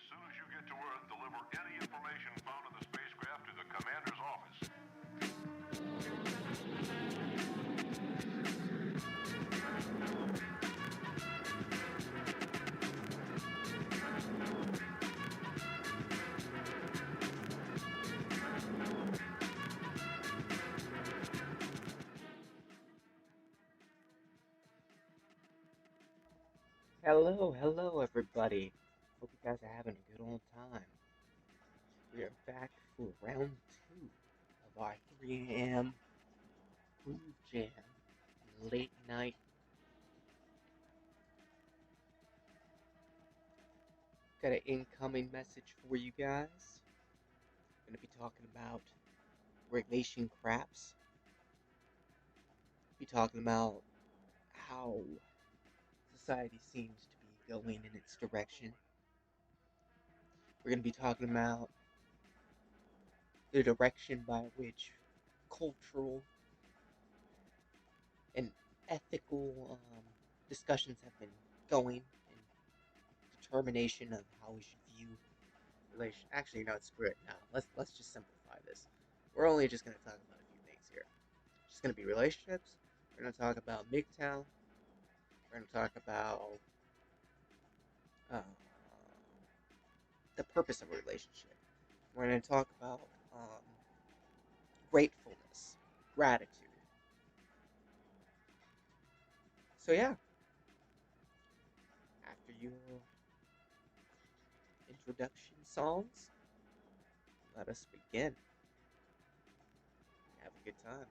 soon as you get to Earth, deliver any information found in the spacecraft to the commander's office. Hello everybody. Hope you guys are having a good old time. We are back for round 2 of our 3 a.m. Groove Jam late night. Got an incoming message for you guys. I'm going to be talking about relation craps. Be talking about how society seems to be going in its direction. We're going to be talking about the direction by which cultural and ethical discussions have been going, and determination of how we should view relation. Actually, no, screw it. Now let's just simplify this. We're only just going to talk about a few things here. It's just going to be relationships. We're going to talk about MGTOW. We're going to talk about the purpose of a relationship. We're going to talk about gratefulness, gratitude. So yeah, after your introduction songs, let us begin. Have a good time.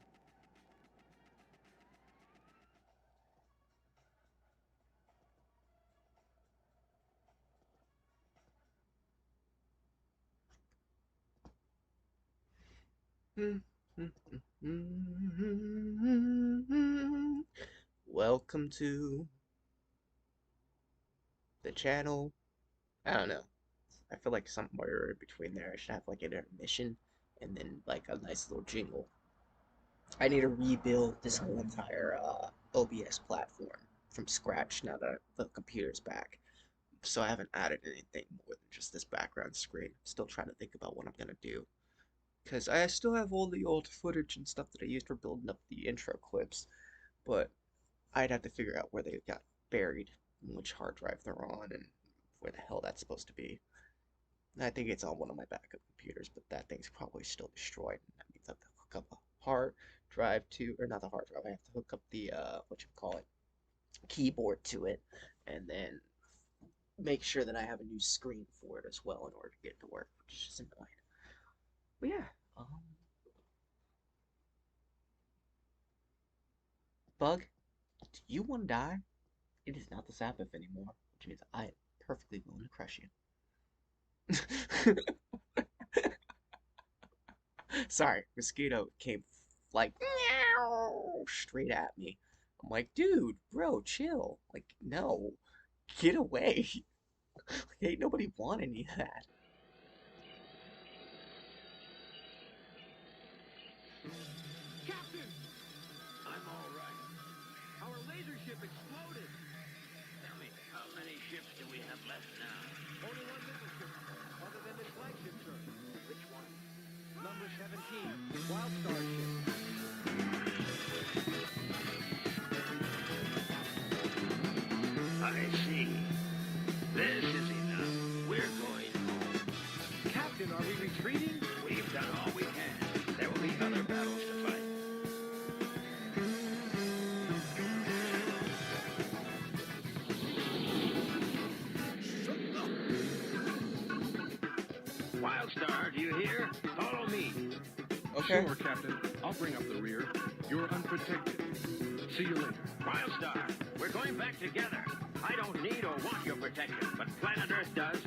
Welcome to the channel. I don't know. I feel like somewhere in between there I should have like an intermission and then like a nice little jingle. I need to rebuild this whole entire OBS platform from scratch now that the computer's back. So I haven't added anything more than just this background screen. I'm still trying to think about what I'm gonna do. Because I still have all the old footage and stuff that I used for building up the intro clips, but I'd have to figure out where they got buried, and which hard drive they're on, and where the hell that's supposed to be. And I think it's on one of my backup computers, but that thing's probably still destroyed, and that means I have to hook up a hard drive to, or not the hard drive, I have to hook up the, keyboard to it, and then make sure that I have a new screen for it as well in order to get it to work, which is just annoying. But yeah, Bug, do you want to die? It is not the Sabbath anymore, which means I am perfectly willing to crush you. Sorry, mosquito came like straight at me. I'm like, dude, bro, chill. Like, no, get away. Like, ain't nobody want any of that. Captain! I'm all right. Our laser ship exploded. Tell me, how many ships do we have left now? Only one missile ship, other than this flagship, sir. Which one? Number 17, Wildstar ship. I see. This is enough. We're going home. Captain, are we retreating? We've done all we can. There will be other battles to fight. Wildstar, do you hear? Follow me. Okay. Sure, Captain. I'll bring up the rear. You're unprotected. See you later. Wildstar, we're going back together. I don't need or want your protection, but planet Earth does.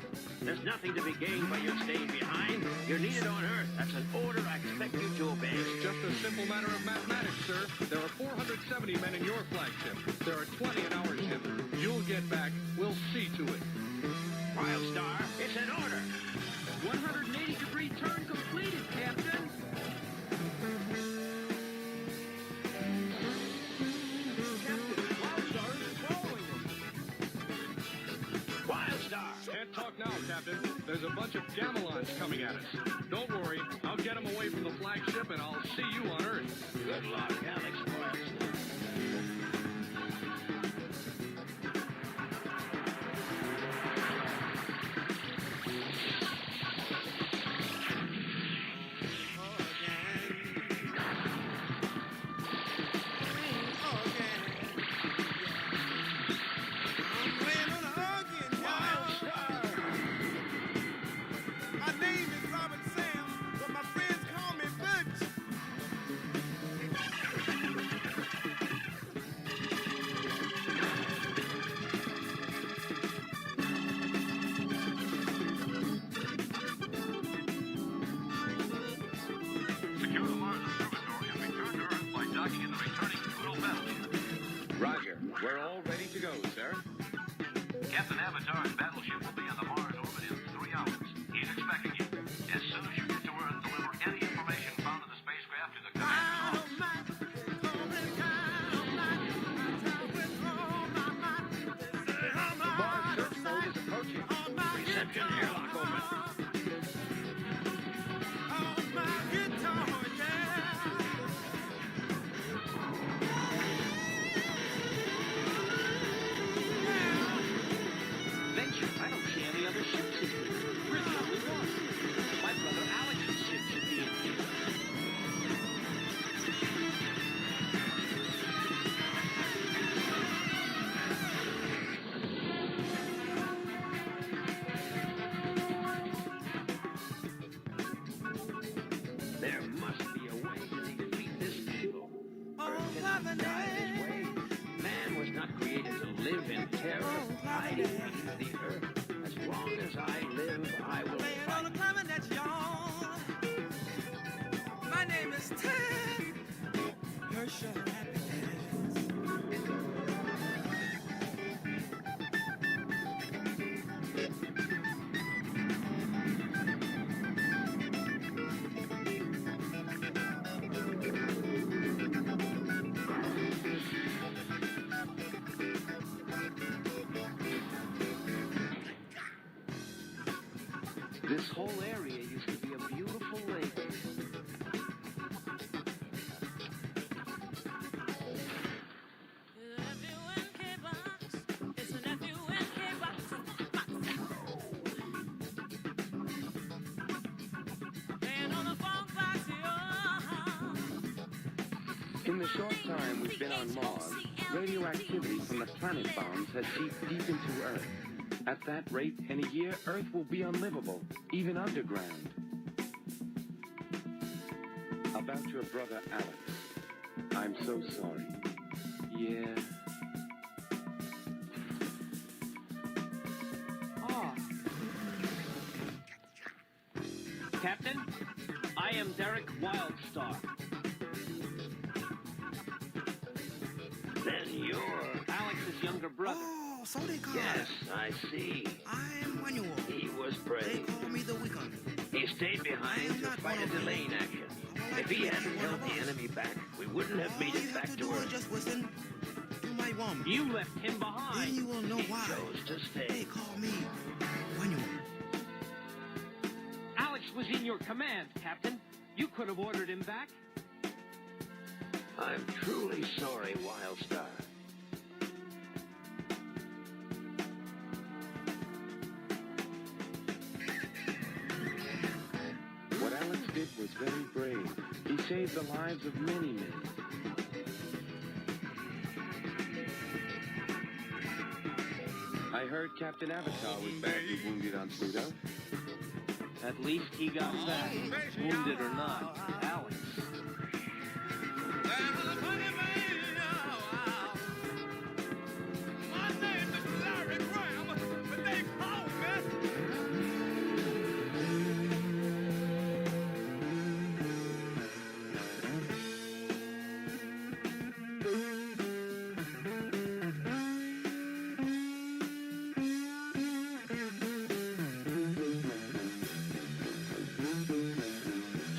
There's nothing to be gained by your staying behind. You're needed on Earth. That's an order I expect you to obey. It's just a simple matter of mathematics, sir. There are 470 men in your flagship. There are 20 in our ship. You'll get back. We'll see to it. Wildstar, it's an order. 180-degree turn completed, Captain. Captain, Wildstar is following us. Wildstar! Can't talk now, Captain. There's a bunch of gamelons coming at us. Don't worry, I'll get them away from the flagship and I'll see you on Earth. Good luck, Alex Boylston. Secure the Mars Observatory and return to Earth by docking in the returning Pluto battleship. Roger. We're all ready to go, sir. Captain Avatar's battleship will be on the Mars orbit in 3 hours. He's expecting you. As soon as you get to Earth, deliver any information found in the spacecraft to the commander's office. Mars search mode is approaching. Reception airlock open. Venture, I don't see any other ships in here. We're the only ones. My brother Alex's ship should be in here. There must be a way to defeat this evil. Earth cannot die this way. Man was not created to live in terror. I defeated the earth. As long as I live, I will fight. My name is Ted. Your show happiness. This whole area used to be a beautiful lake. In the short time we've been on Mars, radioactivity from the planet bombs has seeped deep into Earth. At that rate, in a year, Earth will be unlivable, even underground. About your brother Alex. I'm so sorry. Yeah. Captain, I am Derek Wildstar. Then you're Alex's younger brother. Oh, so they call Yes, I see. I'm Manuel. He was They brave. call me the Wiccan. He stayed behind to fight a delaying action. If he hadn't held the enemy back, we wouldn't have made All you it have back to to do is Earth. just listen to my woman. You left him Then behind. you will know He why. chose to They stay. call me Manuel. Alex was in your command, Captain. You could have ordered him back. I'm truly sorry, Wildstar. What Alex did was very brave. He saved the lives of many men. I heard Captain Avatar was badly wounded on Pluto. At least he got back, wounded or not. Alex.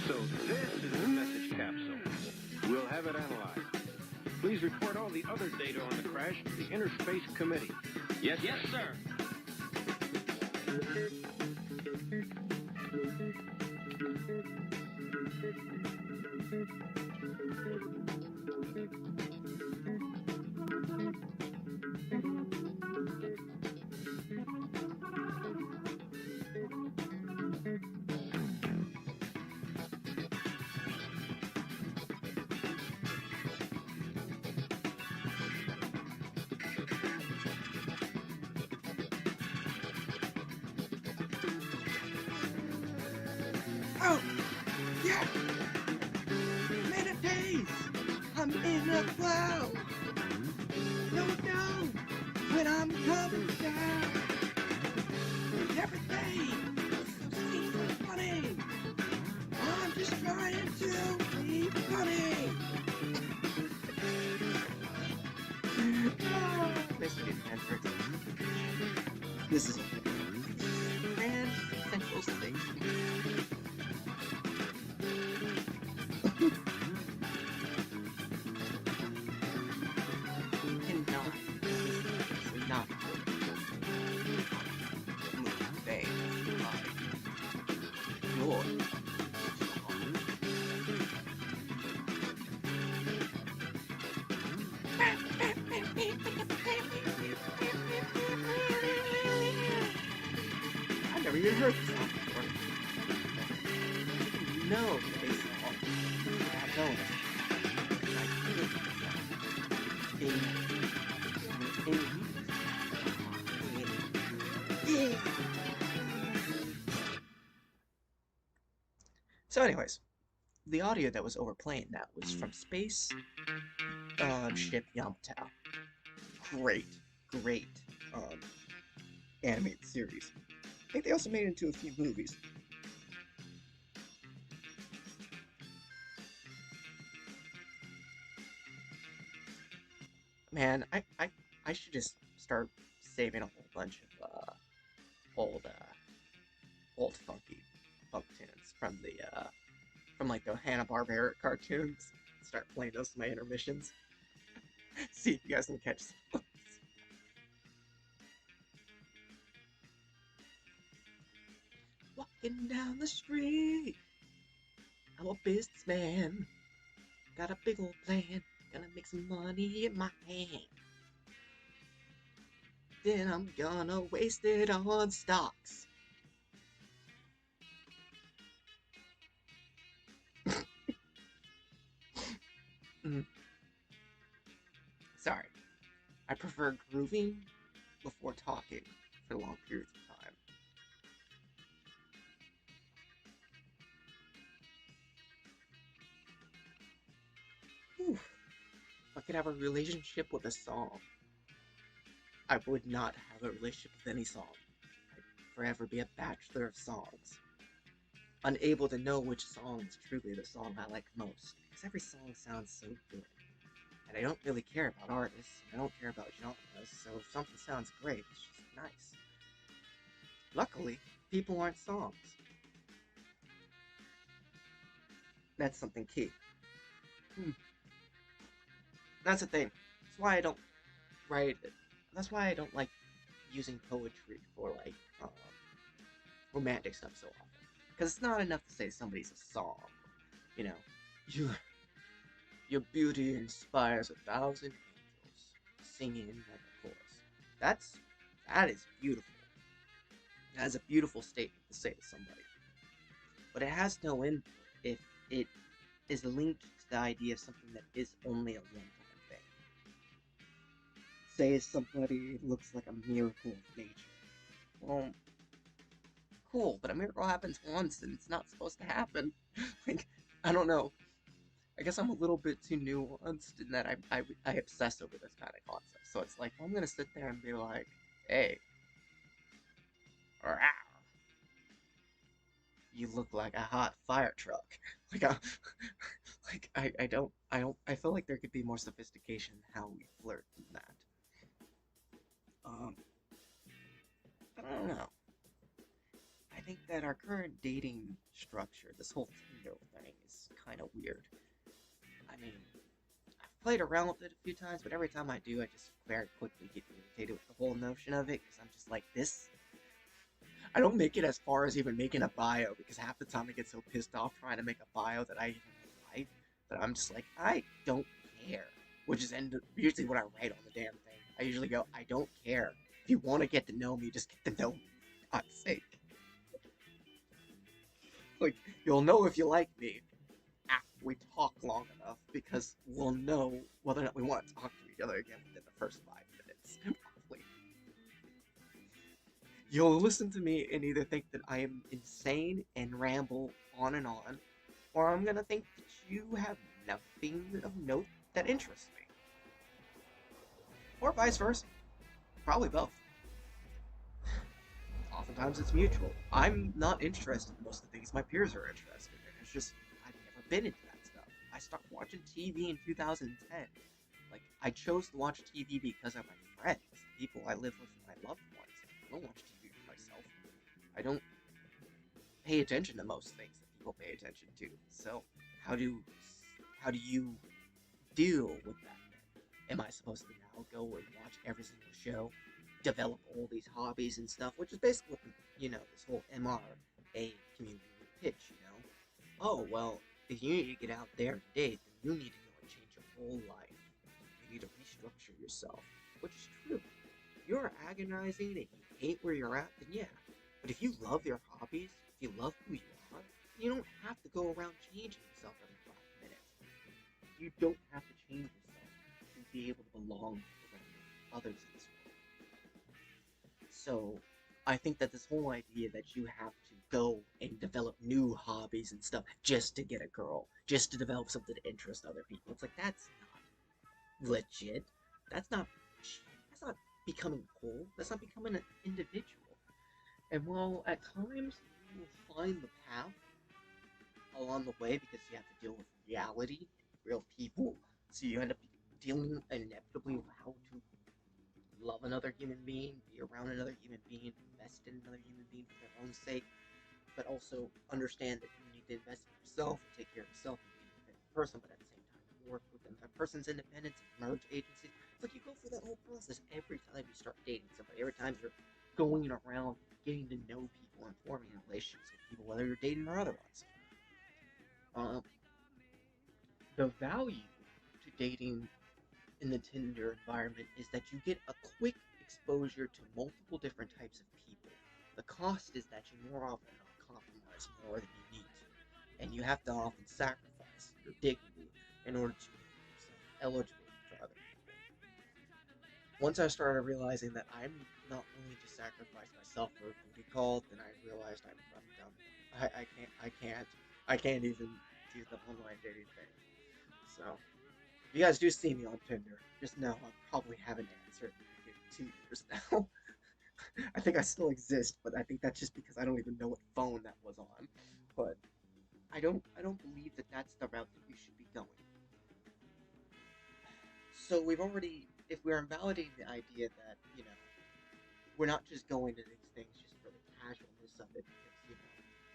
So this is the message capsule. We'll have it analyzed. Please report all the other data on the crash to the Interspace Committee. Yes, Yes, sir. Oh, yeah! Man of days! I'm in a cloud! Don't know when I'm coming down! And everything seems funny! I'm just trying to be funny! Basically, this is Grand Central Station. Cannot, not move they your I've never even heard this song before. No, they song. I don't. So anyways, the audio that was overplaying that was from Space ship MGTOW. Great animated series. I think they also made it into a few movies. Man, I should just start saving a whole bunch of old funky funk tunes from the from like the Hanna-Barbera cartoons. Start playing those in my intermissions. See if you guys can catch some. Walking down the street, I'm a businessman. Got a big old plan, gonna make some money in my hand. Then I'm gonna waste it on stocks. Sorry. I prefer grooving before talking for long periods of time. Whew. If I could have a relationship with a song, I would not have a relationship with any song. I'd forever be a bachelor of songs. Unable to know which song is truly the song I like most, because every song sounds so good. And I don't really care about artists, and I don't care about genres, so if something sounds great, it's just nice. Luckily, people aren't songs. That's something key. That's the thing. That's why I don't write it. That's why I don't like using poetry for, like, romantic stuff so often. Because it's not enough to say somebody's a song. You know, your beauty inspires 1,000 angels singing like a chorus. That is beautiful. That is a beautiful statement to say to somebody. But it has no input if it is linked to the idea of something that is only a one-time thing. Say somebody looks like a miracle of nature. Well, cool, but a miracle happens once and it's not supposed to happen. Like, I don't know. I guess I'm a little bit too nuanced in that I obsess over this kind of concept. So it's like, I'm gonna sit there and be like, hey, you look like a hot fire truck. I feel like there could be more sophistication in how we flirt than that. But I don't know. I think that our current dating structure, this whole Tinder thing, is kind of weird. I mean, I've played around with it a few times, but every time I do, I just very quickly get irritated with the whole notion of it, because I'm just like, this? I don't make it as far as even making a bio because half the time I get so pissed off trying to make a bio that I even write that I'm just like, I don't care. Which is usually what I write on the damn thing. I usually go, I don't care. If you want to get to know me, just get to know me. For God's sake. Like, you'll know if you like me after we talk long enough because we'll know whether or not we want to talk to each other again within the first 5 minutes. Probably. You'll listen to me and either think that I am insane and ramble on, or I'm gonna think that you have nothing of note that interests me. Or vice versa. Probably both. Oftentimes it's mutual. I'm not interested in most of the things my peers are interested in. It's just, I've never been into that stuff. I stopped watching TV in 2010. Like, I chose to watch TV because of my friends, the people I live with, my loved ones. I don't watch TV for myself. I don't pay attention to most things that people pay attention to. So, how do you deal with that then? Am I supposed to now go and watch every single show, develop all these hobbies and stuff, which is basically what, this whole MRA community would pitch, Oh, well, if you need to get out there and date, then you need to go and change your whole life. You need to restructure yourself, which is true. If you're agonizing and you hate where you're at, then yeah. But if you love your hobbies, if you love who you are, you don't have to go around changing yourself every 5 minutes. You don't have to change yourself to be able to belong around others in this world. So, I think that this whole idea that you have to go and develop new hobbies and stuff just to get a girl, just to develop something to interest other people, it's like, that's not legit. That's not becoming cool. That's not becoming an individual. And while at times you will find the path along the way because you have to deal with reality, real people, so you end up dealing inevitably with how to love another human being, be around another human being, invest in another human being for their own sake, but also understand that you need to invest in yourself and take care of yourself and be an independent person, but at the same time work with another person's independence and merge agencies. It's like you go through that whole process every time you start dating somebody, every time you're going around getting to know people and forming relationships with people, whether you're dating or otherwise. The value to dating in the Tinder environment is that you get a quick exposure to multiple different types of people. The cost is that you more often compromise more than you need to, and you have to often sacrifice your dignity in order to make yourself eligible for other people. Once I started realizing that I'm not willing to sacrifice myself for a booty call, then I realized I'm dumb. I can't even do the online dating thing. So, if you guys do see me on Tinder, just know I probably haven't answered in 2 years now. I think I still exist, but I think that's just because I don't even know what phone that was on. But I don't believe that that's the route that you should be going. So if we're invalidating the idea that, we're not just going to these things just for the casualness of it, because,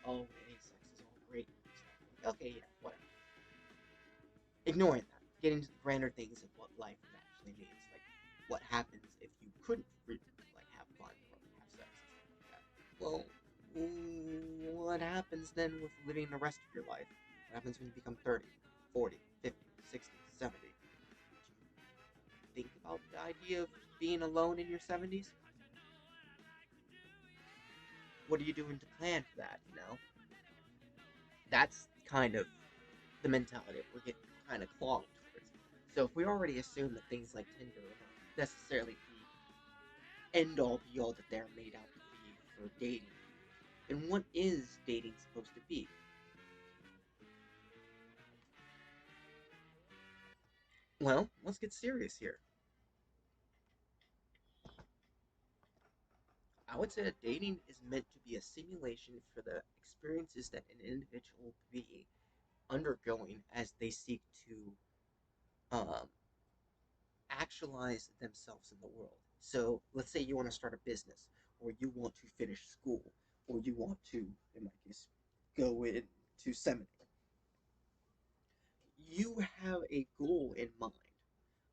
oh, sex is all great and stuff. Like, okay, yeah, whatever. Ignoring that, getting to the grander things of what life actually means, like what happens if you couldn't have fun or have sex and stuff like that. Well, what happens then with living the rest of your life? What happens when you become 30, 40, 50, 60, 70? Do you think about the idea of being alone in your 70s? What are you doing to plan for that, That's kind of the mentality we're getting kind of clogged towards. So if we already assume that things like Tinder are not necessarily the end-all be-all that they're made out to be for dating, then what is dating supposed to be? Well, let's get serious here. I would say that dating is meant to be a simulation for the experiences that an individual will be undergoing as they seek to actualize themselves in the world. So let's say you want to start a business, or you want to finish school, or you want to, in my case, go into seminary. You have a goal in mind.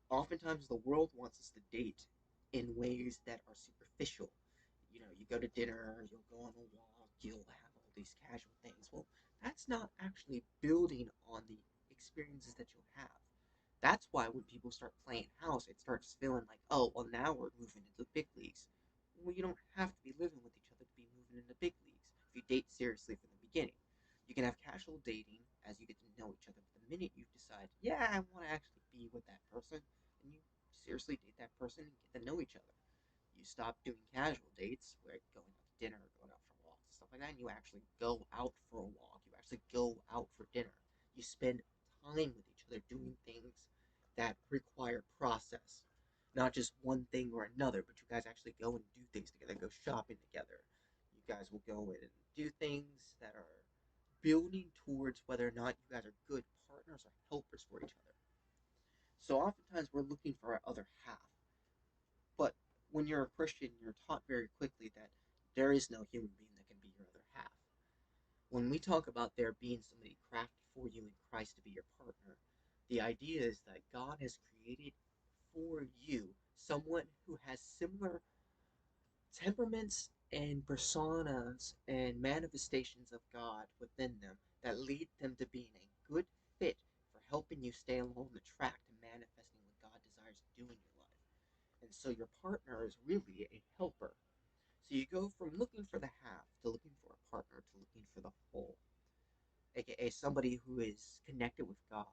Oftentimes the world wants us to date in ways that are superficial. you go to dinner, you'll go on a walk, you'll have all these casual things. Well, that's not actually building on the experiences that you'll have. That's why when people start playing house, it starts feeling like, oh, well, now we're moving into the big leagues. Well, you don't have to be living with each other to be moving into big leagues. If you date seriously from the beginning, you can have casual dating as you get to know each other. But the minute you decide, yeah, I want to actually be with that person, and you seriously date that person and get to know each other. You stop doing casual dates, where going out to dinner, going out for walks, stuff like that, and you actually go out for a walk. You actually go out for dinner. You spend time with each other doing things that require process. Not just one thing or another, but you guys actually go and do things together, go shopping together. You guys will go in and do things that are building towards whether or not you guys are good partners or helpers for each other. So oftentimes we're looking for our other half. But when you're a Christian, you're taught very quickly that there is no human being that can be your other half. When we talk about there being somebody crafted for you in Christ to be your partner, the idea is that God has created for you someone who has similar temperaments and personas and manifestations of God within them that lead them to being a good fit for helping you stay along the track to manifesting what God desires to do in your life. And so your partner is really a helper. So you go from looking for the half to looking for a partner to looking for the whole, aka somebody who is connected with God,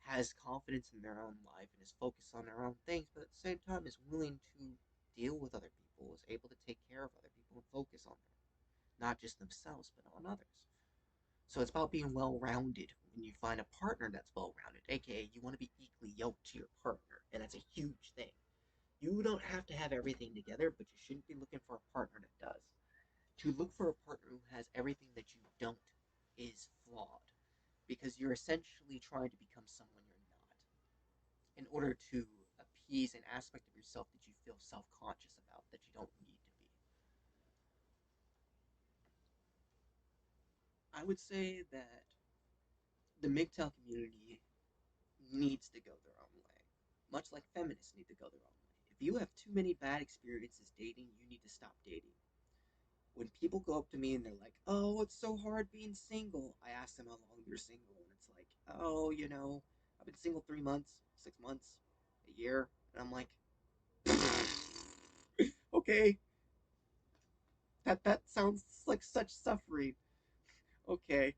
has confidence in their own life, and is focused on their own things, but at the same time is willing to deal with other people, is able to take care of other people and focus on them, not just themselves, but on others. So it's about being well rounded when you find a partner that's well rounded, aka you want to be equally yoked to your partner, and that's a huge thing. You don't have to have everything together, but you shouldn't be looking for a partner that does. To look for a partner who has everything that you don't is flawed, because you're essentially trying to become someone you're not in order to appease an aspect of yourself that you feel self-conscious about that you don't need to be. I would say that the MGTOW community needs to go their own way, much like feminists need to go their own way. If you have too many bad experiences dating, you need to stop dating. When people go up to me and they're like, "Oh, it's so hard being single," I ask them how long they're single, and it's like, "Oh, I've been single 3 months, 6 months, a year," and I'm like, "Okay, that sounds like such suffering." Okay,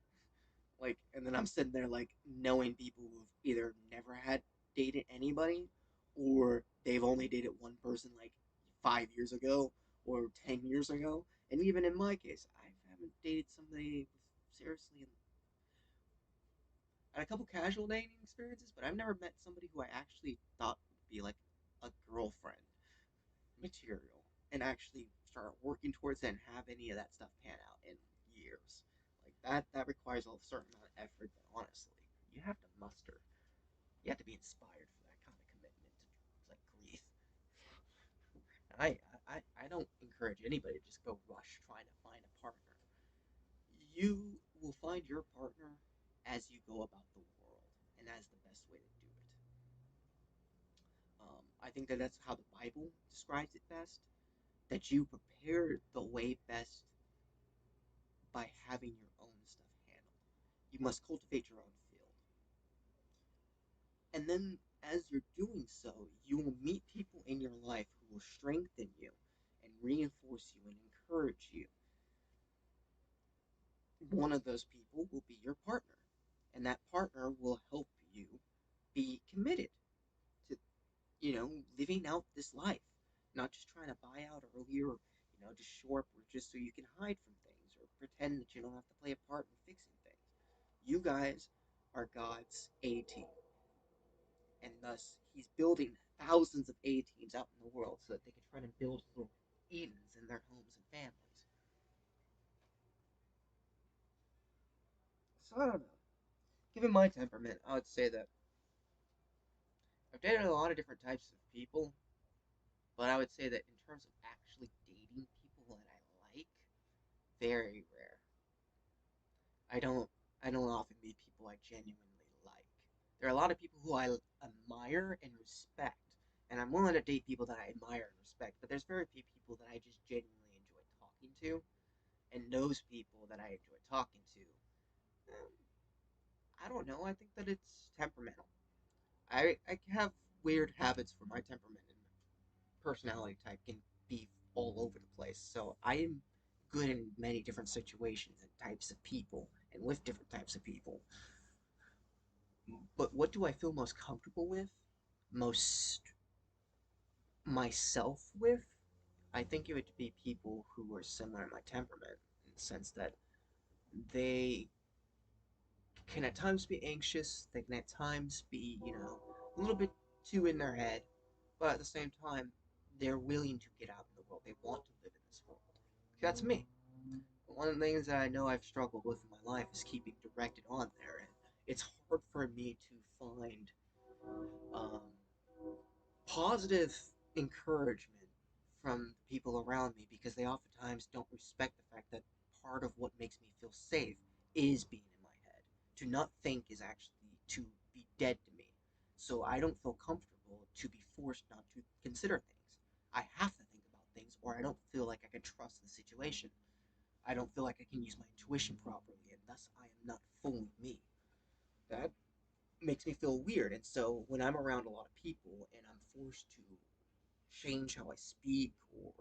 like, and then I'm sitting there like knowing people who've either never had dated anybody, or they've only dated one person like 5 years ago or 10 years ago, and even in my case, I haven't dated somebody seriously. I had a couple casual dating experiences, but I've never met somebody who I actually thought would be like a girlfriend material and actually start working towards it and have any of that stuff pan out in years. Like that requires a certain amount of effort that honestly you have to muster. You have to be inspired for that kind of commitment to like grief. I don't encourage anybody to just go rush trying to find a partner. You will find your partner as you go about the world, and that's the best way to do it. I think that that's how the Bible describes it best. That you prepare the way best by having your own stuff handled. You must cultivate your own field. And then, as you're doing so, you will meet people in your life who will strengthen you and reinforce you and encourage you. One of those people will be your partner, and that partner will help you be committed to, living out this life, not just trying to buy out earlier, just show up or just so you can hide from things or pretend that you don't have to play a part in fixing things. You guys are God's A team, and thus He's building thousands of A teams out in the world so that they can try to build little Edens in their homes and families. So I don't know. Given my temperament, I would say that I've dated a lot of different types of people, but I would say that in terms of actually dating people that I like, very rare. I don't I don't often meet people I genuinely like. There are a lot of people who I admire and respect, and I'm willing to date people that I admire and respect, but there's very few people that I just genuinely enjoy talking to, and those people that I enjoy talking to, um, I don't know. I think that it's temperamental. I have weird habits for my temperament, and personality type can be all over the place. So I am good in many different situations and types of people, and with different types of people. But what do I feel most comfortable with? Most myself with? I think it would be people who are similar in my temperament, in the sense that they can at times be anxious, they can at times be, a little bit too in their head, but at the same time, they're willing to get out in the world. They want to live in this world. That's me. One of the things that I know I've struggled with in my life is keeping directed on there, and it's hard for me to find um, positive encouragement from people around me because they oftentimes don't respect the fact that part of what makes me feel safe is being in my head. To not think is actually to be dead to me. So I don't feel comfortable to be forced not to consider things. I have to think about things or I don't feel like I can trust the situation. I don't feel like I can use my intuition properly and thus I am not fully me. That makes me feel weird. And so when I'm around a lot of people and I'm forced to change how I speak or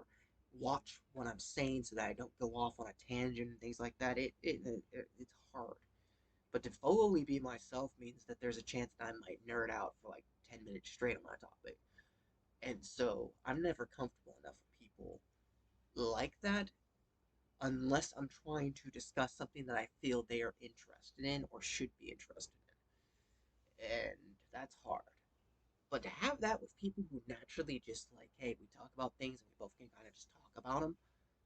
watch what I'm saying so that I don't go off on a tangent and things like that, it's hard. But to fully be myself means that there's a chance that I might nerd out for like 10 minutes straight on my topic. And so I'm never comfortable enough with people like that unless I'm trying to discuss something that I feel they are interested in or should be interested in. And that's hard. But to have that with people who naturally just like, hey, we talk about things and we both can kind of just talk about them,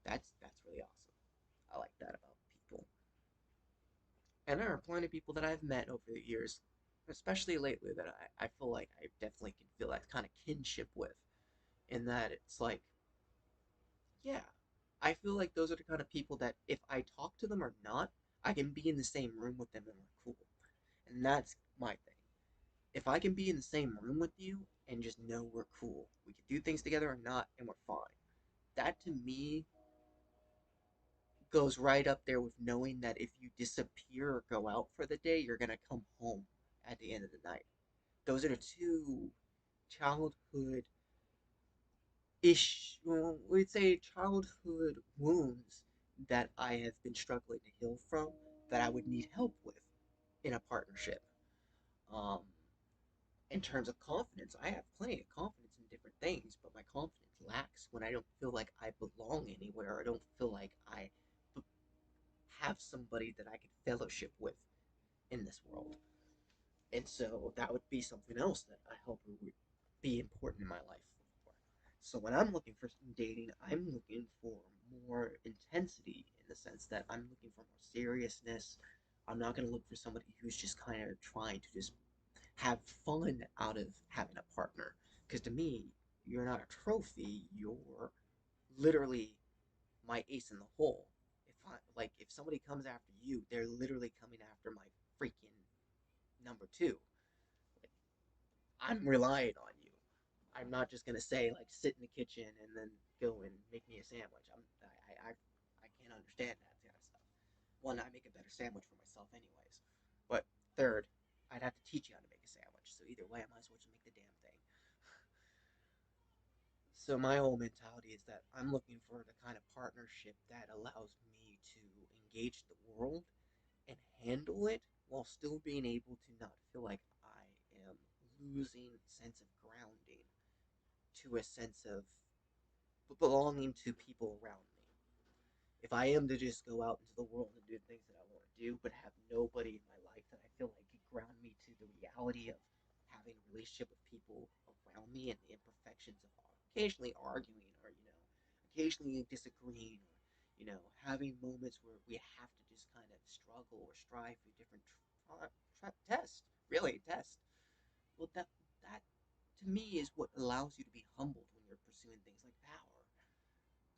that's really awesome. I like that about people. And there are plenty of people that I've met over the years, especially lately, that I feel like I definitely can feel that kind of kinship with. In that it's like, yeah, I feel like those are the kind of people that if I talk to them or not, I can be in the same room with them and we're cool. And that's my thing. If I can be in the same room with you and just know we're cool, we can do things together or not, and we're fine. That to me goes right up there with knowing that if you disappear or go out for the day, you're gonna come home at the end of the night. Those are the two childhood well, we'd say childhood wounds that I have been struggling to heal from that I would need help with in a partnership. Um, in terms of confidence, I have plenty of confidence in different things, but my confidence lacks when I don't feel like I belong anywhere. Or I don't feel like I have somebody that I can fellowship with in this world. And so that would be something else that I hope would be important in my life. So when I'm looking for dating, I'm looking for more intensity in the sense that I'm looking for more seriousness. I'm not going to look for somebody who's just kind of trying to just have fun out of having a partner. Because to me, you're not a trophy. You're literally my ace in the hole. If somebody comes after you, they're literally coming after my freaking number two. Like, I'm relying on you. I'm not just gonna say like sit in the kitchen and then go and make me a sandwich. I can't understand that kind of stuff. One, I make a better sandwich for myself anyways. But third, I'd have to teach you how to make a sandwich. So either way, I might as well just make the damn thing. So my whole mentality is that I'm looking for the kind of partnership that allows me to engage the world and handle it while still being able to not feel like I am losing sense of grounding to a sense of belonging to people around me. If I am to just go out into the world and do the things that I want to do, but have nobody in my life that I feel like could ground me to the reality of having a relationship with people around me and the imperfections of occasionally arguing or, occasionally disagreeing or, having moments where we have to just kind of struggle or strive for different test. Well, that to me is what allows you to be humbled when you're pursuing things like power.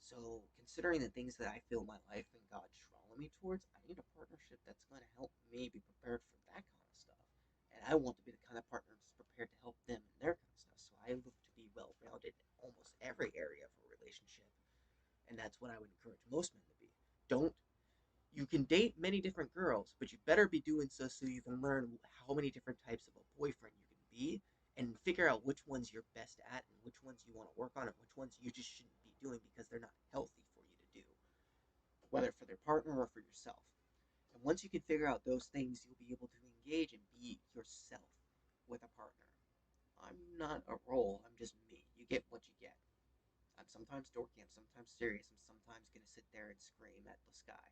So, considering the things that I feel my life and God's drawing me towards, I need a partnership that's going to help me be prepared for that kind of stuff. And I want to be the kind of partner that's prepared to help them in their kind of stuff. So, I look to be most men to be. Don't You can date many different girls, but you better be doing so you can learn how many different types of a boyfriend you can be and figure out which ones you're best at and which ones you want to work on and which ones you just shouldn't be doing because they're not healthy for you to do, whether for their partner or for yourself. And once you can figure out those things, you'll be able to engage and be yourself with a partner. I'm not a role, I'm just me. You get what you get. I'm sometimes dorky, I'm sometimes serious, I'm sometimes going to sit there and scream at the sky.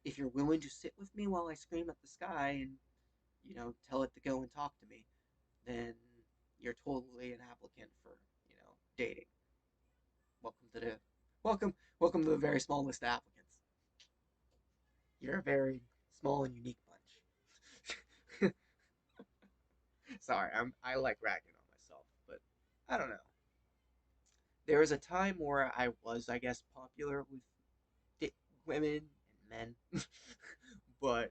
If you're willing to sit with me while I scream at the sky and, tell it to go and talk to me, then you're totally an applicant for, dating. Welcome to the welcome to the very small list of applicants. You're a very small and unique bunch. Sorry, I like ragging on myself, but I don't know. There was a time where I was, I guess, popular with women and men, but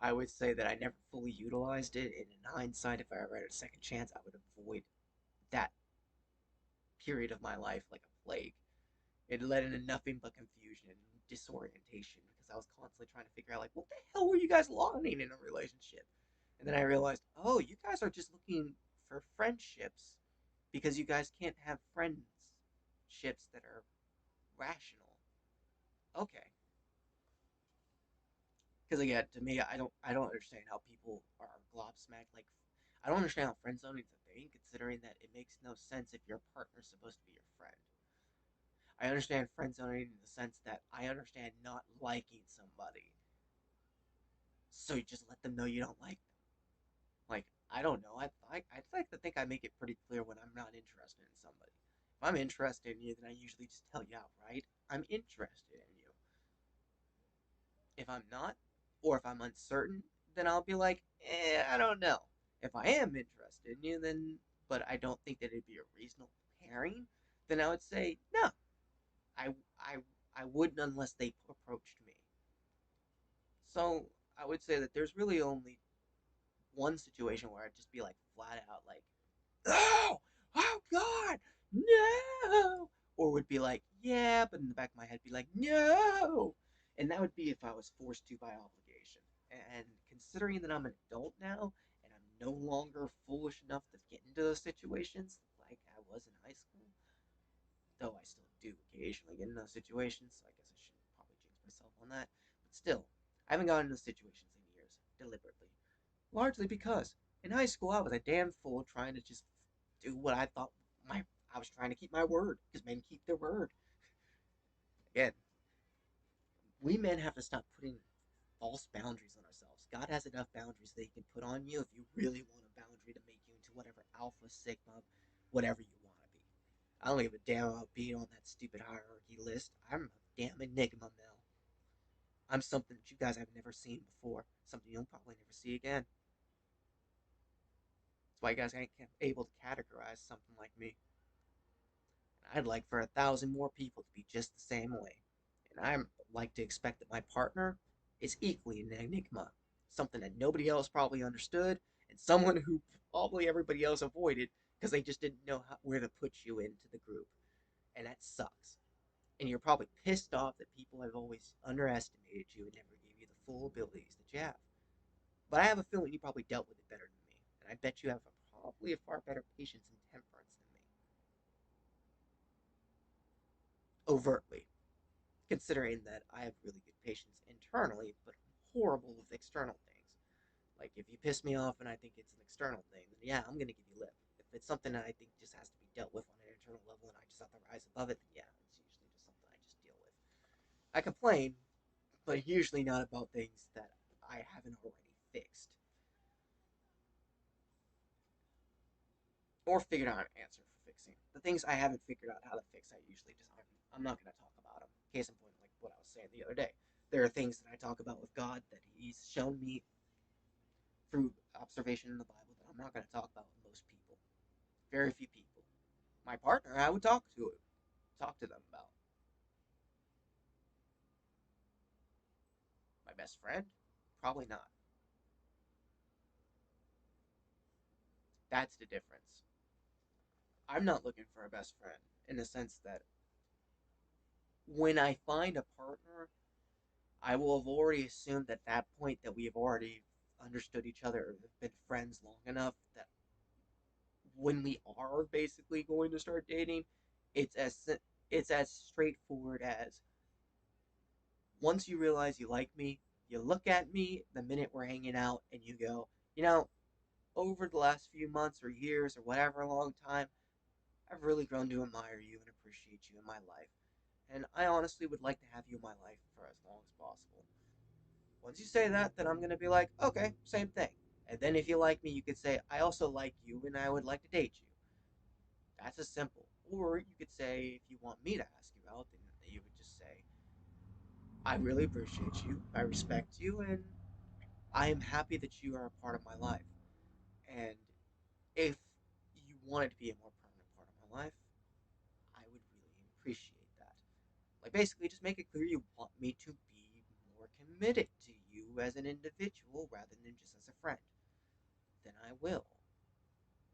I would say that I never fully utilized it. And in hindsight, if I ever had a second chance, I would avoid that period of my life like a plague. It led into nothing but confusion and disorientation because I was constantly trying to figure out, like, what the hell were you guys wanting in a relationship? And then I realized, oh, you guys are just looking for friendships because you guys can't have friendships that are rational. Okay. Because again, to me, I don't understand how people are gobsmacked. Like, I don't understand how friend zoning is a thing, considering that it makes no sense if your partner's supposed to be your friend. I understand friend zoning in the sense that I understand not liking somebody, so you just let them know you don't like them. Like, I don't know. I'd like to think I make it pretty clear when I'm not interested in somebody. If I'm interested in you, then I usually just tell you outright I'm interested in you. If I'm not, or if I'm uncertain, then I'll be like, I don't know. If I am interested in you, then, but I don't think that it'd be a reasonable pairing, then I would say no. I, I, I wouldn't unless they approached me. So I would say that there's really only one situation where I'd just be like flat out like, oh, oh God, no, or would be like, yeah, but in the back of my head be like, no, and that would be if I was forced to by obligation. And considering that I'm an adult now and I'm no longer foolish enough to get into those situations like I was in high school, though I still do occasionally get in those situations, so I guess I shouldn't probably jinx myself on that. But still, I haven't gotten into situations in years deliberately, largely because in high school I was a damn fool trying to just do what I thought my I was trying to keep my word because men keep their word. Again, we men have to stop putting false boundaries on ourselves. God has enough boundaries that He can put on you if you really want a boundary to make you into whatever alpha, sigma, whatever you want to be. I don't give a damn about being on that stupid hierarchy list. I'm a damn enigma, Mel. I'm something that you guys have never seen before. Something you'll probably never see again. That's why you guys ain't able to categorize something like me. And I'd like for 1,000 more people to be just the same way. And I like to expect that my partner is equally an enigma, something that nobody else probably understood, and someone who probably everybody else avoided because they just didn't know where to put you into the group. And that sucks. And you're probably pissed off that people have always underestimated you and never gave you the full abilities that you have. But I have a feeling you probably dealt with it better than me, and I bet you have probably a far better patience and temperance than me. Overtly. Considering that I have really good patience internally, but I'm horrible with external things. Like, if you piss me off and I think it's an external thing, then yeah, I'm gonna give you lip. If it's something that I think just has to be dealt with on an internal level and I just have to rise above it, then yeah, it's usually just something I just deal with. I complain, but usually not about things that I haven't already fixed. Or figured out an answer for fixing. The things I haven't figured out how to fix, I usually just I'm not going to talk about them. Case in point, like what I was saying the other day. There are things that I talk about with God that He's shown me through observation in the Bible that I'm not going to talk about with most people. Very few people. My partner, I would talk to them about. My best friend, probably not. That's the difference. I'm not looking for a best friend in the sense that when I find a partner, I will have already assumed at that point that we have already understood each other, or been friends long enough that when we are basically going to start dating, it's as it's as straightforward as once you realize you like me, you look at me the minute we're hanging out and you go, you know, over the last few months or years or whatever long time, I've really grown to admire you and appreciate you in my life. And I honestly would like to have you in my life for as long as possible. Once you say that, then I'm going to be like, okay, same thing. And then if you like me, you could say, I also like you and I would like to date you. That's as simple. Or you could say, if you want me to ask you out, then you would just say, I really appreciate you, I respect you, and I am happy that you are a part of my life. And if you wanted to be a more permanent part of my life, I would really appreciate that. Like, basically, just make it clear you want me to be more committed to you as an individual rather than just as a friend. Then I will.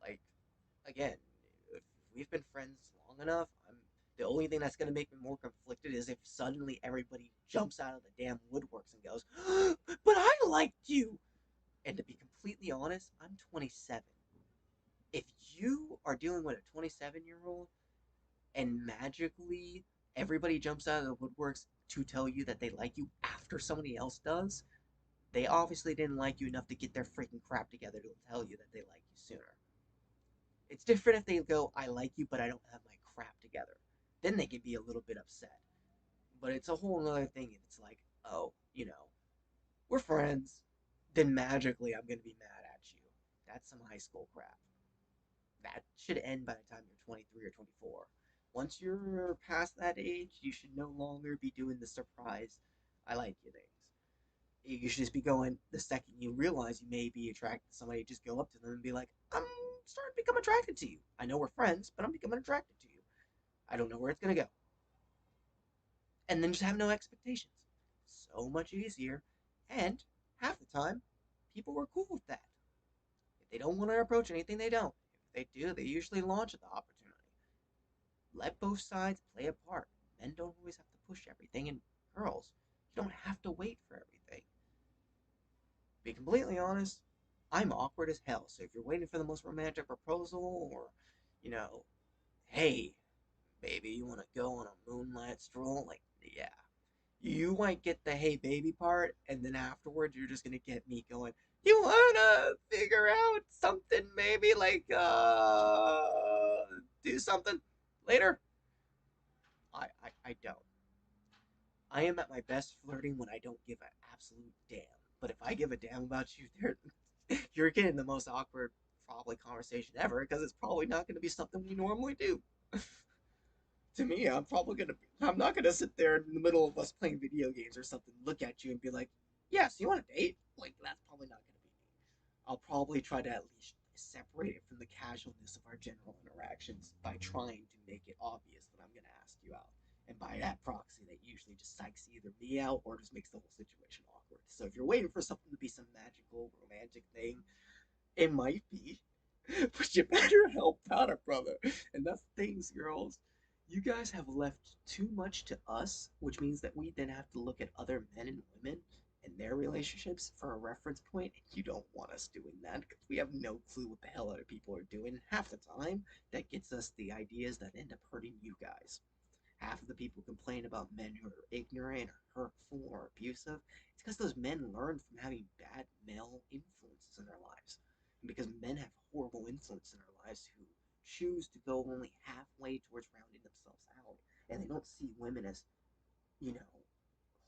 Like, again, if we've been friends long enough, the only thing that's gonna make me more conflicted is if suddenly everybody jumps out of the damn woodworks and goes, "But I liked you." And to be completely honest, I'm 27. If you are dealing with a 27-year-old and magically everybody jumps out of the woodworks to tell you that they like you after somebody else does, they obviously didn't like you enough to get their freaking crap together to tell you that they like you sooner. It's different if they go, I like you, but I don't have my crap together. Then they could be a little bit upset. But it's a whole other thing if it's like, oh, we're friends. Then magically I'm going to be mad at you. That's some high school crap. That should end by the time you're 23 or 24. Once you're past that age, you should no longer be doing the surprise, I like you things. You should just be going, the second you realize you may be attracted to somebody, just go up to them and be like, I'm starting to become attracted to you. I know we're friends, but I'm becoming attracted to you. I don't know where it's going to go. And then just have no expectations. So much easier. And half the time, people were cool with that. If they don't want to approach anything, they don't. If they do, they usually launch at the opportunity. Let both sides play a part. Men don't always have to push everything, and girls, you don't have to wait for everything. Be completely honest, I'm awkward as hell, so if you're waiting for the most romantic proposal, or, you know, hey, baby, you want to go on a moonlight stroll? Like, yeah. You might get the hey baby part, and then afterwards you're just gonna get me going, you wanna figure out something maybe like, do something later? I don't. I am at my best flirting when I don't give an absolute damn. But if I give a damn about you, you're getting the most awkward, probably, conversation ever because it's probably not going to be something we normally do. To me, I'm not gonna sit there in the middle of us playing video games or something, look at you and be like, "Yeah, so you want to date?" Like that's probably not gonna be me. I'll probably try to at least separate it from the casualness of our general interactions by trying to make it obvious that I'm gonna ask you out. And by that proxy, that usually just psychs either me out or just makes the whole situation awkward. So if you're waiting for something to be some magical romantic thing, it might be, but you better help out a brother. And that's the things, girls. You guys have left too much to us, which means that we then have to look at other men and women and their relationships for a reference point. And you don't want us doing that because we have no clue what the hell other people are doing. And half the time, that gets us the ideas that end up hurting you guys. Half of the people complain about men who are ignorant or hurtful or abusive. It's because those men learn from having bad male influences in their lives. And because men have horrible influence in their lives who choose to go only halfway towards rounding themselves out. And they don't see women as, you know,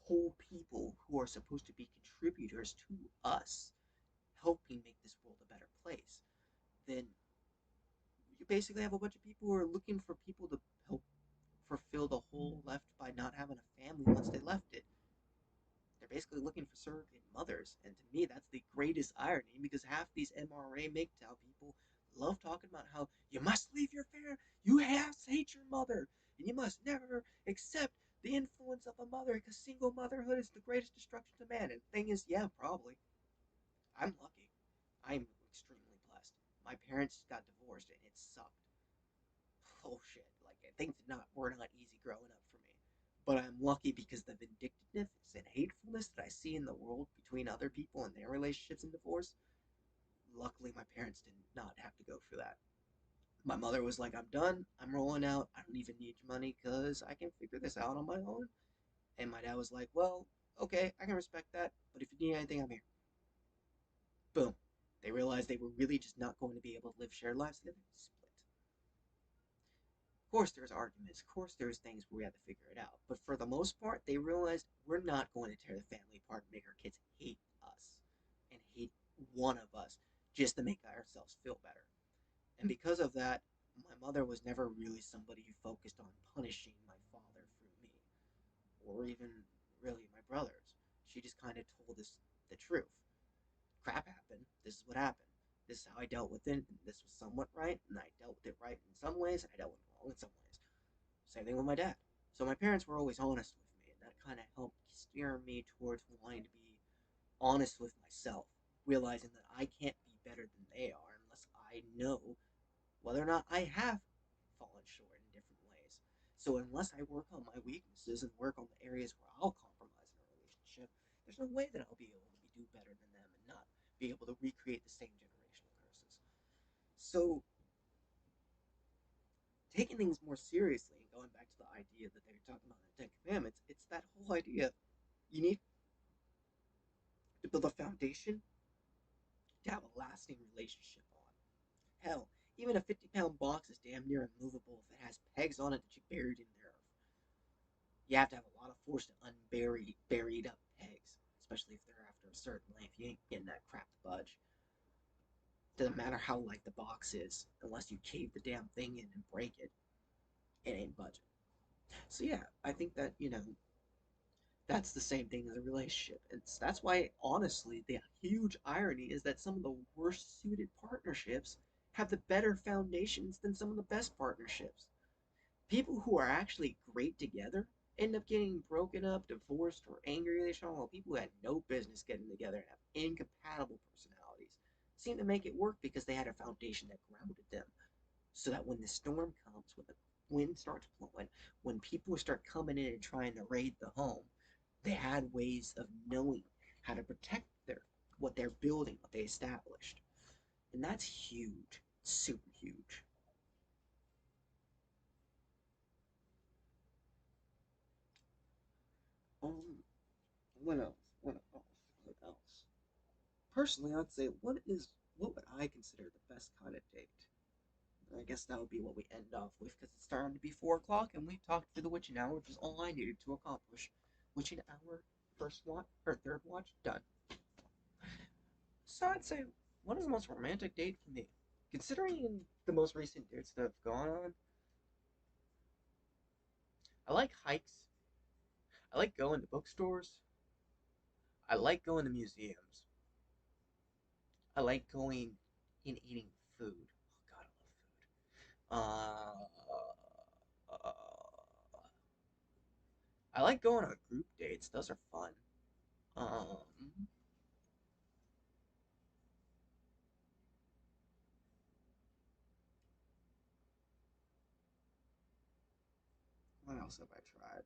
whole people who are supposed to be contributors to us, helping make this world a better place. Then you basically have a bunch of people who are looking for people to help fulfill the hole left by not having a family once they left it. They're basically looking for surrogate mothers, and to me, that's the greatest irony because half these MRA MGTOW people love talking about how you must leave your parent, you have to hate your mother, and you must never accept the influence of a mother because single motherhood is the greatest destruction to man. And the thing is, yeah, probably. I'm lucky. I'm extremely blessed. My parents got divorced, and it sucked. Oh shit! Like things were not easy growing up for me. But I'm lucky because the vindictiveness and hatefulness that I see in the world between other people and their relationships and divorce, luckily my parents did not have to go through that. My mother was like, I'm done. I'm rolling out. I don't even need your money because I can figure this out on my own. And my dad was like, well, okay, I can respect that. But if you need anything, I'm here. Boom. They realized they were really just not going to be able to live shared lives together. Split. Of course, there's arguments. Of course, there's things where we have to figure it out. But for the most part, they realized we're not going to tear the family apart and make our kids hate us and hate one of us just to make ourselves feel better. And because of that, my mother was never really somebody who focused on punishing my father through me, or even really my brothers. She just kind of told us the truth. Crap happened. This is what happened. This is how I dealt with it. And this was somewhat right, and I dealt with it right in some ways, and I dealt with it wrong in some ways. Same thing with my dad. So my parents were always honest with me, and that kind of helped steer me towards wanting to be honest with myself, realizing that I can't be better than they are unless I know whether or not I have fallen short in different ways. So unless I work on my weaknesses and work on the areas where I'll compromise in a relationship, there's no way that I'll be able to do better than them and not be able to recreate the same generational curses. So taking things more seriously and going back to the idea that they're talking about in the Ten Commandments, it's that whole idea you need to build a foundation to have a lasting relationship on. Hell, even a 50-pound box is damn near immovable if it has pegs on it that you buried in the earth. You have to have a lot of force to unbury buried up pegs, especially if they're after a certain length. You ain't getting that crap to budge. Doesn't matter how light the box is, unless you cave the damn thing in and break it, it ain't budging. So yeah, I think that, that's the same thing as a relationship. That's why, honestly, the huge irony is that some of the worst suited partnerships have the better foundations than some of the best partnerships. People who are actually great together end up getting broken up, divorced, or angry with each other, while people who had no business getting together and have incompatible personalities seem to make it work because they had a foundation that grounded them. So that when the storm comes, when the wind starts blowing, when people start coming in and trying to raid the home, they had ways of knowing how to protect what they're building, what they established. And that's huge. Super huge. Um, what else? What else? What else? Personally, I'd say what would I consider the best kind of date? I guess that would be what we end off with because it's starting to be 4 o'clock and we talked through the witching hour, which is all I needed to accomplish. Witching hour, first watch or third watch, done. So I'd say, what is the most romantic date for me? Considering the most recent dates that have gone on, I like hikes. I like going to bookstores. I like going to museums. I like going and eating food. Oh God, I love food. I like going on group dates. Those are fun. Um, what else have I tried?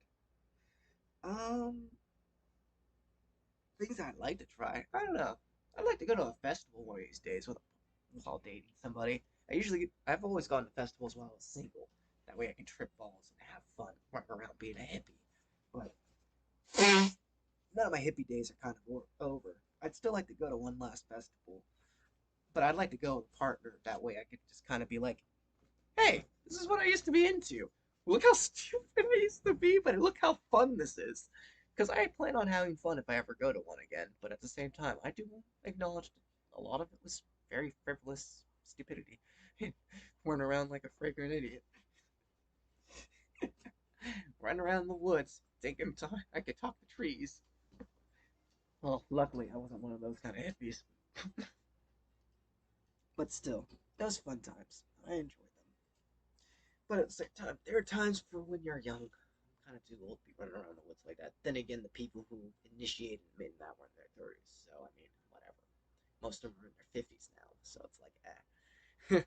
Um, things I'd like to try. I don't know. I'd like to go to a festival one of these days while dating somebody. I've always gone to festivals while I was single. That way I can trip balls and have fun, run around being a hippie. But none of my hippie days are kind of over. I'd still like to go to one last festival, but I'd like to go with a partner. That way I could just kind of be like, hey, this is what I used to be into. Look how stupid I used to be, but look how fun this is. Because I plan on having fun if I ever go to one again, but at the same time, I do acknowledge a lot of it was very frivolous stupidity. Running around like a fragrant idiot. Running around the woods, thinking I could talk to trees. Well, luckily, I wasn't one of those kind of hippies. But still, those fun times. I enjoyed them. But at the same time, there are times for when you're young. I'm kind of too old to be running around the woods like that. Then again, the people who initiated me in that were in their 30s, so I mean, whatever. Most of them are in their 50s now, so it's like, eh.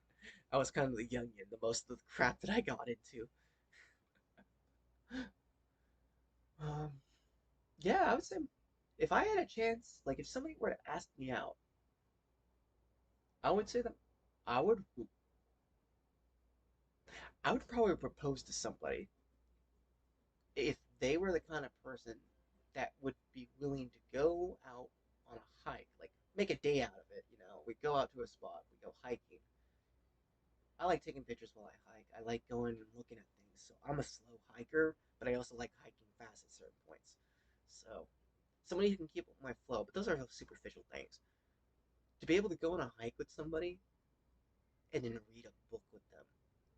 I was kind of the youngin, the most of the crap that I got into. Um, yeah, I would say if I had a chance, like if somebody were to ask me out, I would say that I would I would probably propose to somebody if they were the kind of person that would be willing to go out on a hike, like make a day out of it. We go out to a spot, we go hiking. I like taking pictures while I hike. I like going and looking at things. So I'm a slow hiker, but I also like hiking fast at certain points. So somebody who can keep up my flow, but those are superficial things. To be able to go on a hike with somebody and then read a book with them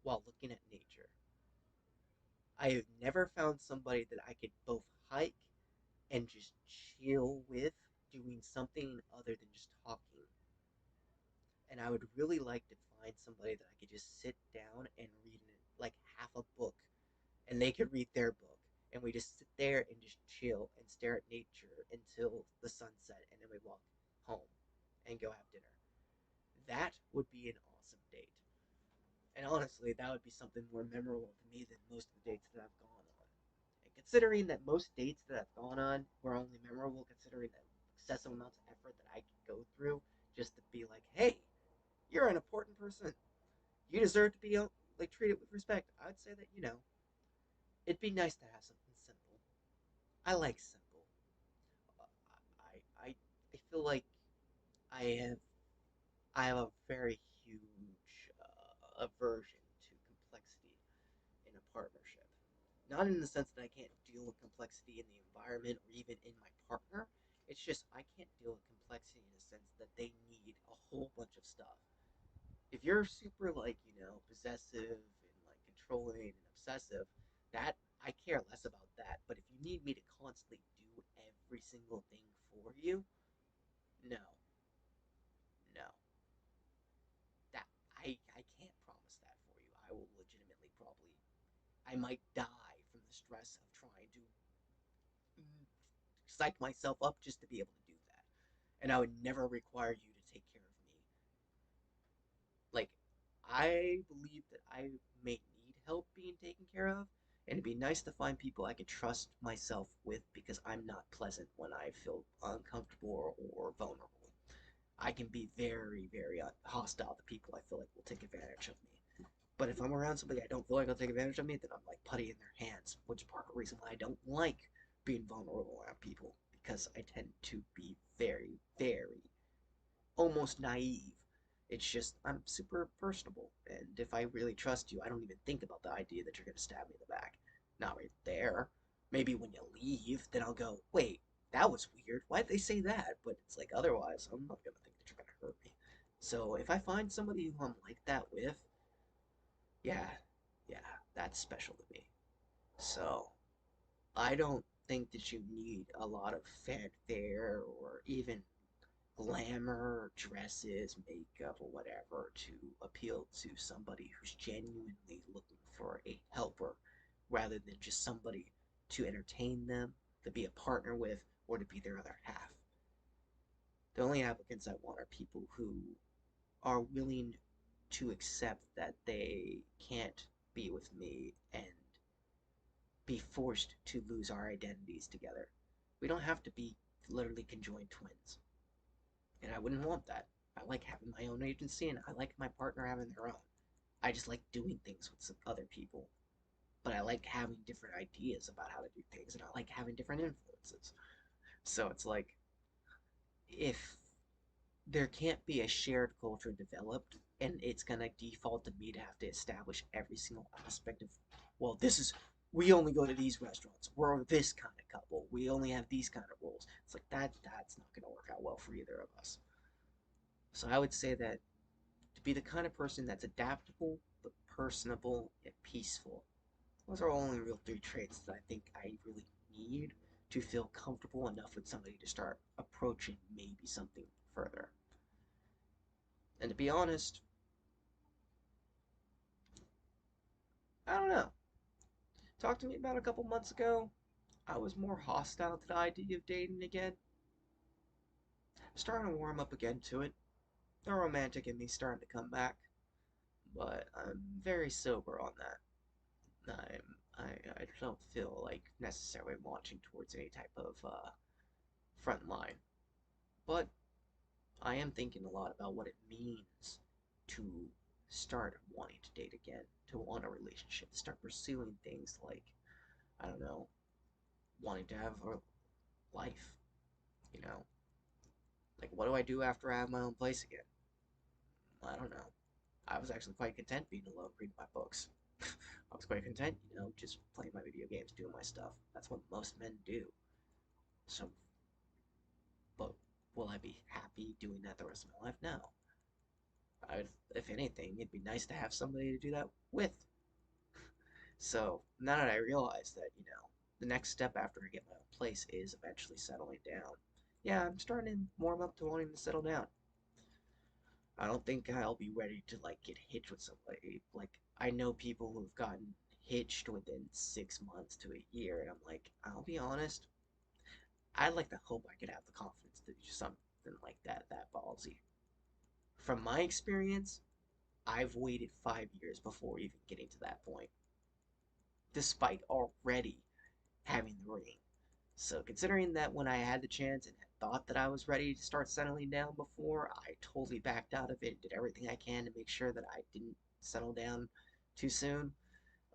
while looking at nature. I have never found somebody that I could both hike and just chill with doing something other than just talking. And I would really like to find somebody that I could just sit down and read like half a book and they could read their book. And we just sit there and just chill and stare at nature until the sunset, and then we walk home and go have dinner. That would be an awesome date. And honestly, that would be something more memorable to me than most of the dates that I've gone on. And considering that most dates that I've gone on were only memorable, considering the excessive amounts of effort that I could go through just to be like, hey, you're an important person. You deserve to be like treated with respect. I'd say that it'd be nice to have something simple. I like simple. I feel like I have I have a very huge aversion to complexity in a partnership. Not in the sense that I can't deal with complexity in the environment or even in my partner. It's just I can't deal with complexity in a sense that they need a whole bunch of stuff. If you're super like, possessive and like controlling and obsessive, that I care less about that. But if you need me to constantly do every single thing for you, no, no, that I can't promise that for you. I will legitimately probably I might die from the stress of trying to psych myself up just to be able to do that. And I would never require you to take care of me. Like, I believe that I may need help being taken care of, and it'd be nice to find people I could trust myself with because I'm not pleasant when I feel uncomfortable or vulnerable. I can be very, very hostile to people I feel like will take advantage of me. But if I'm around somebody I don't feel like will take advantage of me, then I'm like putty in their hands, which is part of the reason why I don't like being vulnerable around people because I tend to be very, very almost naive. It's just I'm super personable, and if I really trust you, I don't even think about the idea that you're gonna stab me in the back. Not right there. Maybe when you leave, then I'll go, wait, that was weird. Why'd they say that? But it's like otherwise, I'm not gonna think that you're gonna hurt me. So if I find somebody who I'm like that with, yeah, yeah, that's special to me. So I don't think that you need a lot of fanfare or even glamour, dresses, makeup, or whatever to appeal to somebody who's genuinely looking for a helper rather than just somebody to entertain them, to be a partner with, or to be their other half. The only applicants I want are people who are willing to accept that they can't be with me and be forced to lose our identities together. We don't have to be literally conjoined twins. And I wouldn't want that. I like having my own agency and I like my partner having their own. I just like doing things with some other people. But I like having different ideas about how to do things and I like having different influences. So it's like if there can't be a shared culture developed and it's gonna default to me to have to establish every single aspect of well, this is we only go to these restaurants. We're this kind of couple. We only have these kind of rules. It's like that's not gonna work out well for either of us. So I would say that to be the kind of person that's adaptable, but personable and peaceful. Those are only real three traits that I think I really need to feel comfortable enough with somebody to start approaching maybe something further. And to be honest, I don't know. Talk to me about a couple months ago. I was more hostile to the idea of dating again. I'm starting to warm up again to it. The romantic in me starting to come back. But I'm very sober on that. I don't feel like necessarily launching towards any type of front line. But I am thinking a lot about what it means to start wanting to date again, to want a relationship, start pursuing things like, I don't know, wanting to have a life, you know? Like, what do I do after I have my own place again? I don't know. I was actually quite content being alone, reading my books. I was quite content, just playing my video games, doing my stuff. That's what most men do. So, but will I be happy doing that the rest of my life? No. If anything, it'd be nice to have somebody to do that with. So now that I realize that, the next step after I get my own place is eventually settling down. Yeah, I'm starting to warm up to wanting to settle down. I don't think I'll be ready to like get hitched with somebody. Like I know people who've gotten hitched within 6 months to a year, and I'm like, I'll be honest, I'd like to hope I could have the confidence to do something like that ballsy. From my experience, I've waited 5 years before even getting to that point, despite already having the ring. So, considering that when I had the chance and had thought that I was ready to start settling down before, I totally backed out of it and did everything I can to make sure that I didn't settle down too soon.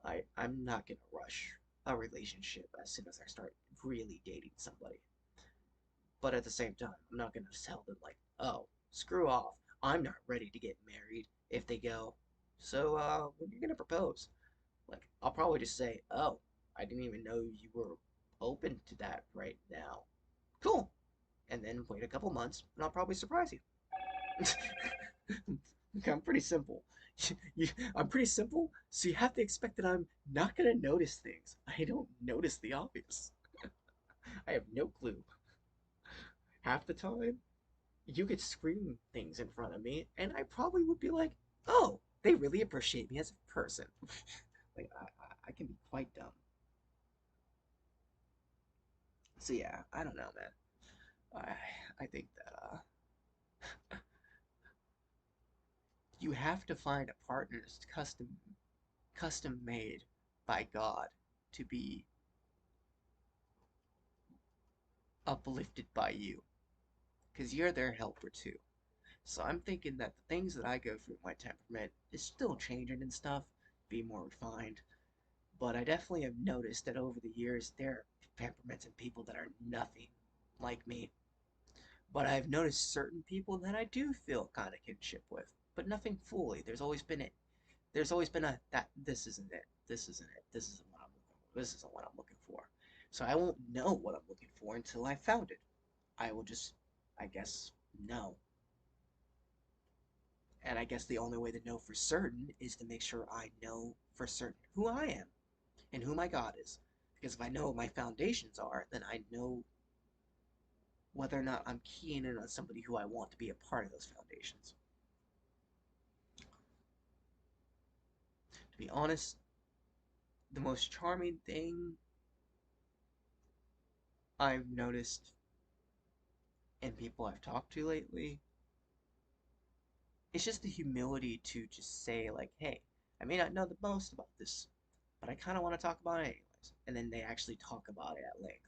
I'm not gonna rush a relationship as soon as I start really dating somebody. But at the same time, I'm not gonna tell them like, oh, screw off. I'm not ready to get married if they go, so when are you gonna propose? Like, I'll probably just say, oh, I didn't even know you were open to that right now. Cool. And then wait a couple months, and I'll probably surprise you. Okay, I'm pretty simple. I'm pretty simple, so you have to expect that I'm not gonna notice things. I don't notice the obvious. I have no clue. Half the time, you could scream things in front of me, and I probably would be like, oh, they really appreciate me as a person. Like, I can be quite dumb. So yeah, I don't know, man. I think that you have to find a partner that's custom made by God to be uplifted by you, because you're their helper too. So I'm thinking that the things that I go through, my temperament is still changing and stuff, be more refined. But I definitely have noticed that over the years there are temperaments and people that are nothing like me. But I've noticed certain people that I do feel kind of kinship with, but nothing fully. There's always been a that this isn't it. This isn't it. This isn't what I'm looking for. This isn't what I'm looking for. So I won't know what I'm looking for until I found it. I will just, I guess, know. And I guess the only way to know for certain is to make sure I know for certain who I am and who my God is. Because if I know what my foundations are, then I know whether or not I'm keying in on somebody who I want to be a part of those foundations. To be honest, the most charming thing I've noticed in people I've talked to lately is just the humility to just say, like, hey, I may not know the most about this, but I kind of want to talk about it anyways. And then they actually talk about it at length.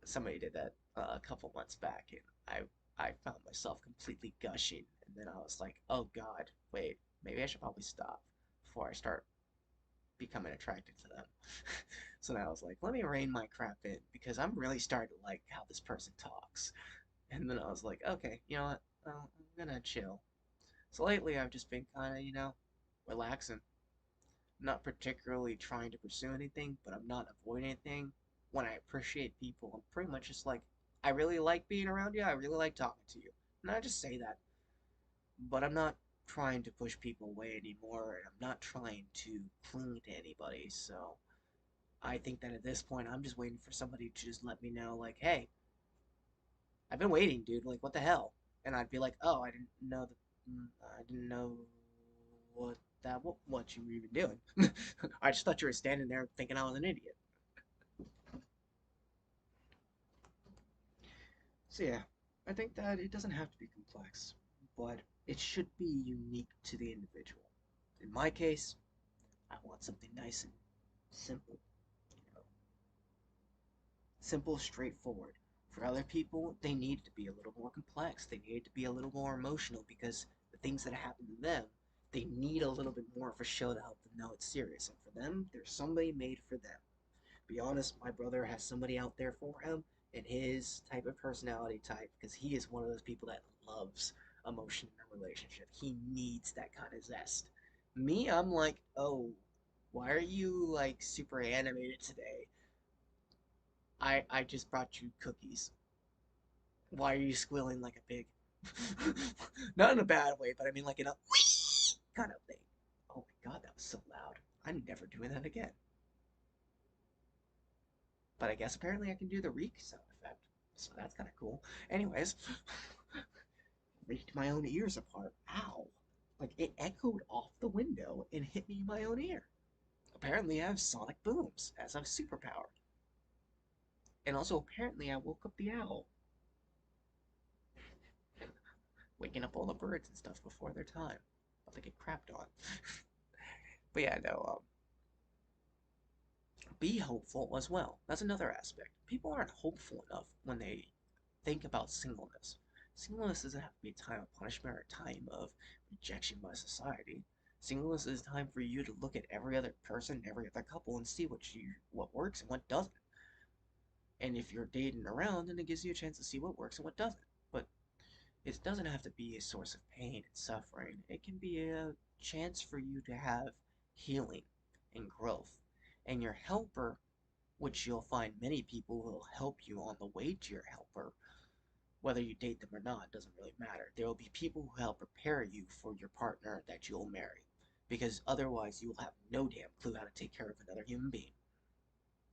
Somebody did that a couple months back, and I found myself completely gushing, and then I was like, oh God, wait, maybe I should probably stop before I start becoming attracted to them. So now I was like, let me rein my crap in because I'm really starting to like how this person talks. And then I was like, okay, you know what? I'm gonna chill. So lately I've just been kind of, relaxing. Not particularly trying to pursue anything, but I'm not avoiding anything. When I appreciate people, I'm pretty much just like, I really like being around you. I really like talking to you. And I just say that. But I'm not trying to push people away anymore, and I'm not trying to cling to anybody. So I think that at this point, I'm just waiting for somebody to just let me know, like, hey, I've been waiting, dude. Like, what the hell? And I'd be like, oh, I didn't know what you were even doing. I just thought you were standing there thinking I was an idiot. So yeah, I think that it doesn't have to be complex, but it should be unique to the individual. In my case, I want something nice and simple, you know, simple, straightforward. For other people, they need to be a little more complex. They need to be a little more emotional because the things that happen to them, they need a little bit more of a show to help them know it's serious. And for them, there's somebody made for them. Be honest, my brother has somebody out there for him and his type of personality type because he is one of those people that loves emotion in a relationship. He needs that kind of zest. Me, I'm like, oh, why are you like super animated today? I just brought you cookies. Why are you squealing like a pig? Not in a bad way, but I mean like in a kind of thing. Oh my god, that was so loud. I'm never doing that again. But I guess apparently I can do the reek sound effect. So that's kind of cool. Anyways, reeked my own ears apart. Ow. Like it echoed off the window and hit me in my own ear. Apparently I have sonic booms as a superpower. And also apparently I woke up the owl. Waking up all the birds and stuff before their time. But they get crapped on. But yeah, no, be hopeful as well. That's another aspect. People aren't hopeful enough when they think about singleness. Singleness doesn't have to be a time of punishment or a time of rejection by society. Singleness is time for you to look at every other person, every other couple, and see what works and what doesn't. And if you're dating around, then it gives you a chance to see what works and what doesn't. But it doesn't have to be a source of pain and suffering. It can be a chance for you to have healing and growth. And your helper, which you'll find many people will help you on the way to your helper, whether you date them or not, doesn't really matter. There will be people who help prepare you for your partner that you'll marry. Because otherwise, you will have no damn clue how to take care of another human being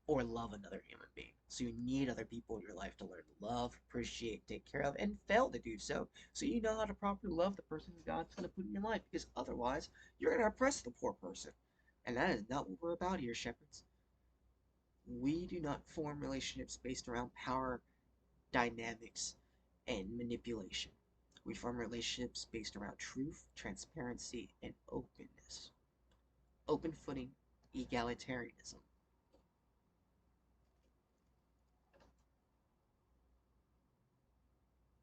or love another human being. So you need other people in your life to learn to love, appreciate, take care of, and fail to do so. So you know how to properly love the person God's going to put in your life. Because otherwise, you're going to oppress the poor person. And that is not what we're about here, shepherds. We do not form relationships based around power dynamics and manipulation. We form relationships based around truth, transparency, and openness. Open footing, egalitarianism.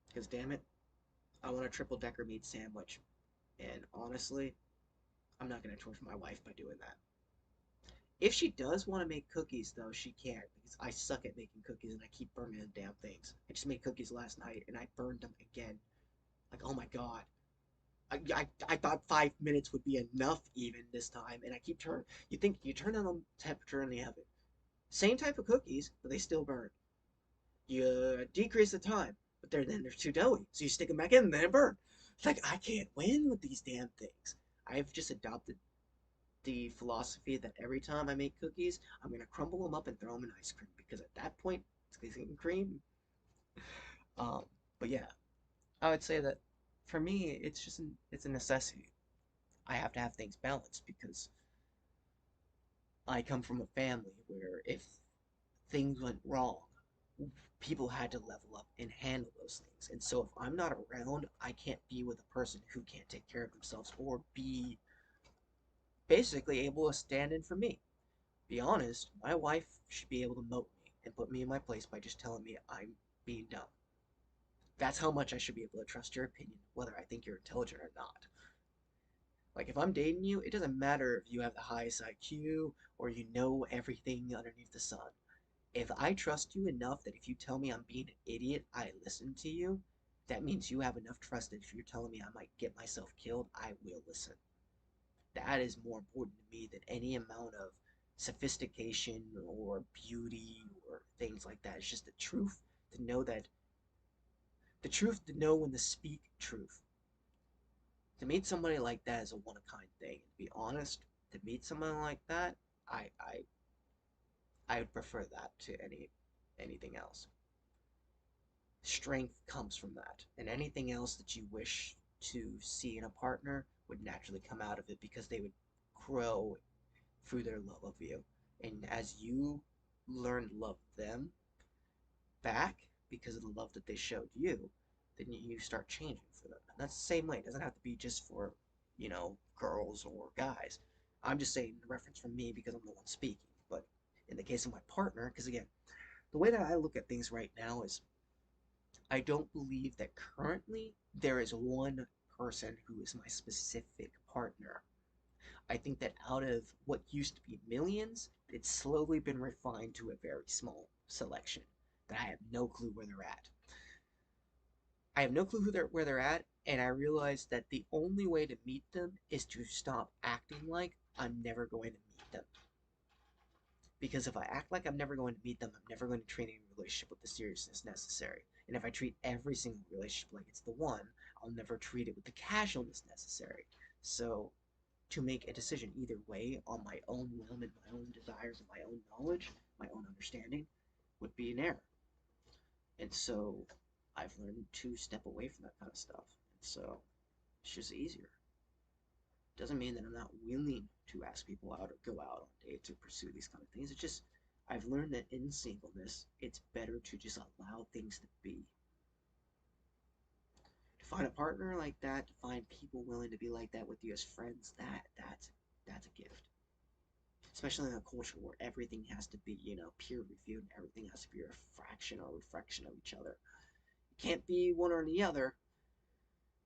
Because damn it, I want a triple decker meat sandwich. And honestly, I'm not going to torture my wife by doing that. If she does want to make cookies, though, she can. Because I suck at making cookies and I keep burning the damn things. I just made cookies last night and I burned them again. Like, oh my god. I thought 5 minutes would be enough even this time, and I keep turning. You think you turn on the temperature in the oven, same type of cookies, but they still burn. You decrease the time, but then they're too doughy, so you stick them back in, and then it burn. It's like I can't win with these damn things. I've just adopted the philosophy that every time I make cookies, I'm gonna crumble them up and throw them in ice cream because at that point it's getting cream. Um, but yeah, I would say that for me, it's a necessity. I have to have things balanced because I come from a family where if things went wrong, people had to level up and handle those things. And so if I'm not around, I can't be with a person who can't take care of themselves or be basically able to stand in for me. Be honest, my wife should be able to moat me and put me in my place by just telling me I'm being dumb. That's how much I should be able to trust your opinion, whether I think you're intelligent or not. Like, if I'm dating you, it doesn't matter if you have the highest IQ or you know everything underneath the sun. If I trust you enough that if you tell me I'm being an idiot, I listen to you, that means you have enough trust that if you're telling me I might get myself killed, I will listen. That is more important to me than any amount of sophistication or beauty or things like that. It's just the truth to know that, the truth to know when to speak truth. To meet somebody like that is a one of a kind thing. To be honest, to meet someone like that, I I I would prefer that to anything else. Strength comes from that, and anything else that you wish to see in a partner would naturally come out of it because they would grow through their love of you. And as you learn to love them back because of the love that they showed you, then you start changing for them. And that's the same way. It doesn't have to be just for girls or guys. I'm just saying the reference from me because I'm the one speaking. In the case of my partner, because again, the way that I look at things right now is I don't believe that currently there is one person who is my specific partner. I think that out of what used to be millions, it's slowly been refined to a very small selection that I have no clue where they're at. I have no clue where they're at, and I realize that the only way to meet them is to stop acting like I'm never going to meet them. Because if I act like I'm never going to meet them, I'm never going to treat any relationship with the seriousness necessary. And if I treat every single relationship like it's the one, I'll never treat it with the casualness necessary. So, to make a decision either way on my own whim and my own desires and my own knowledge, my own understanding, would be an error. And so, I've learned to step away from that kind of stuff. And so, it's just easier. Doesn't mean that I'm not willing to ask people out or go out on dates or pursue these kind of things. It's just I've learned that in singleness, it's better to just allow things to be. To find a partner like that, to find people willing to be like that with you as friends, that's a gift. Especially in a culture where everything has to be, peer reviewed and everything has to be a fraction or reflection of each other. It can't be one or the other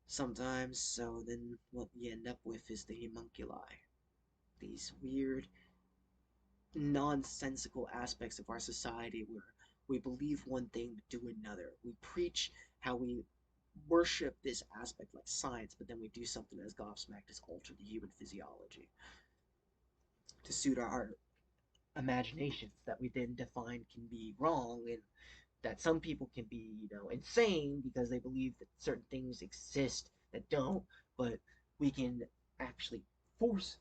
sometimes, so then what you end up with is the homunculi. These weird, nonsensical aspects of our society where we believe one thing but do another. We preach how we worship this aspect like science, but then we do something as gobsmacked as alter the human physiology to suit our imaginations that we then define can be wrong, and that some people can be, insane because they believe that certain things exist that don't, but we can actually force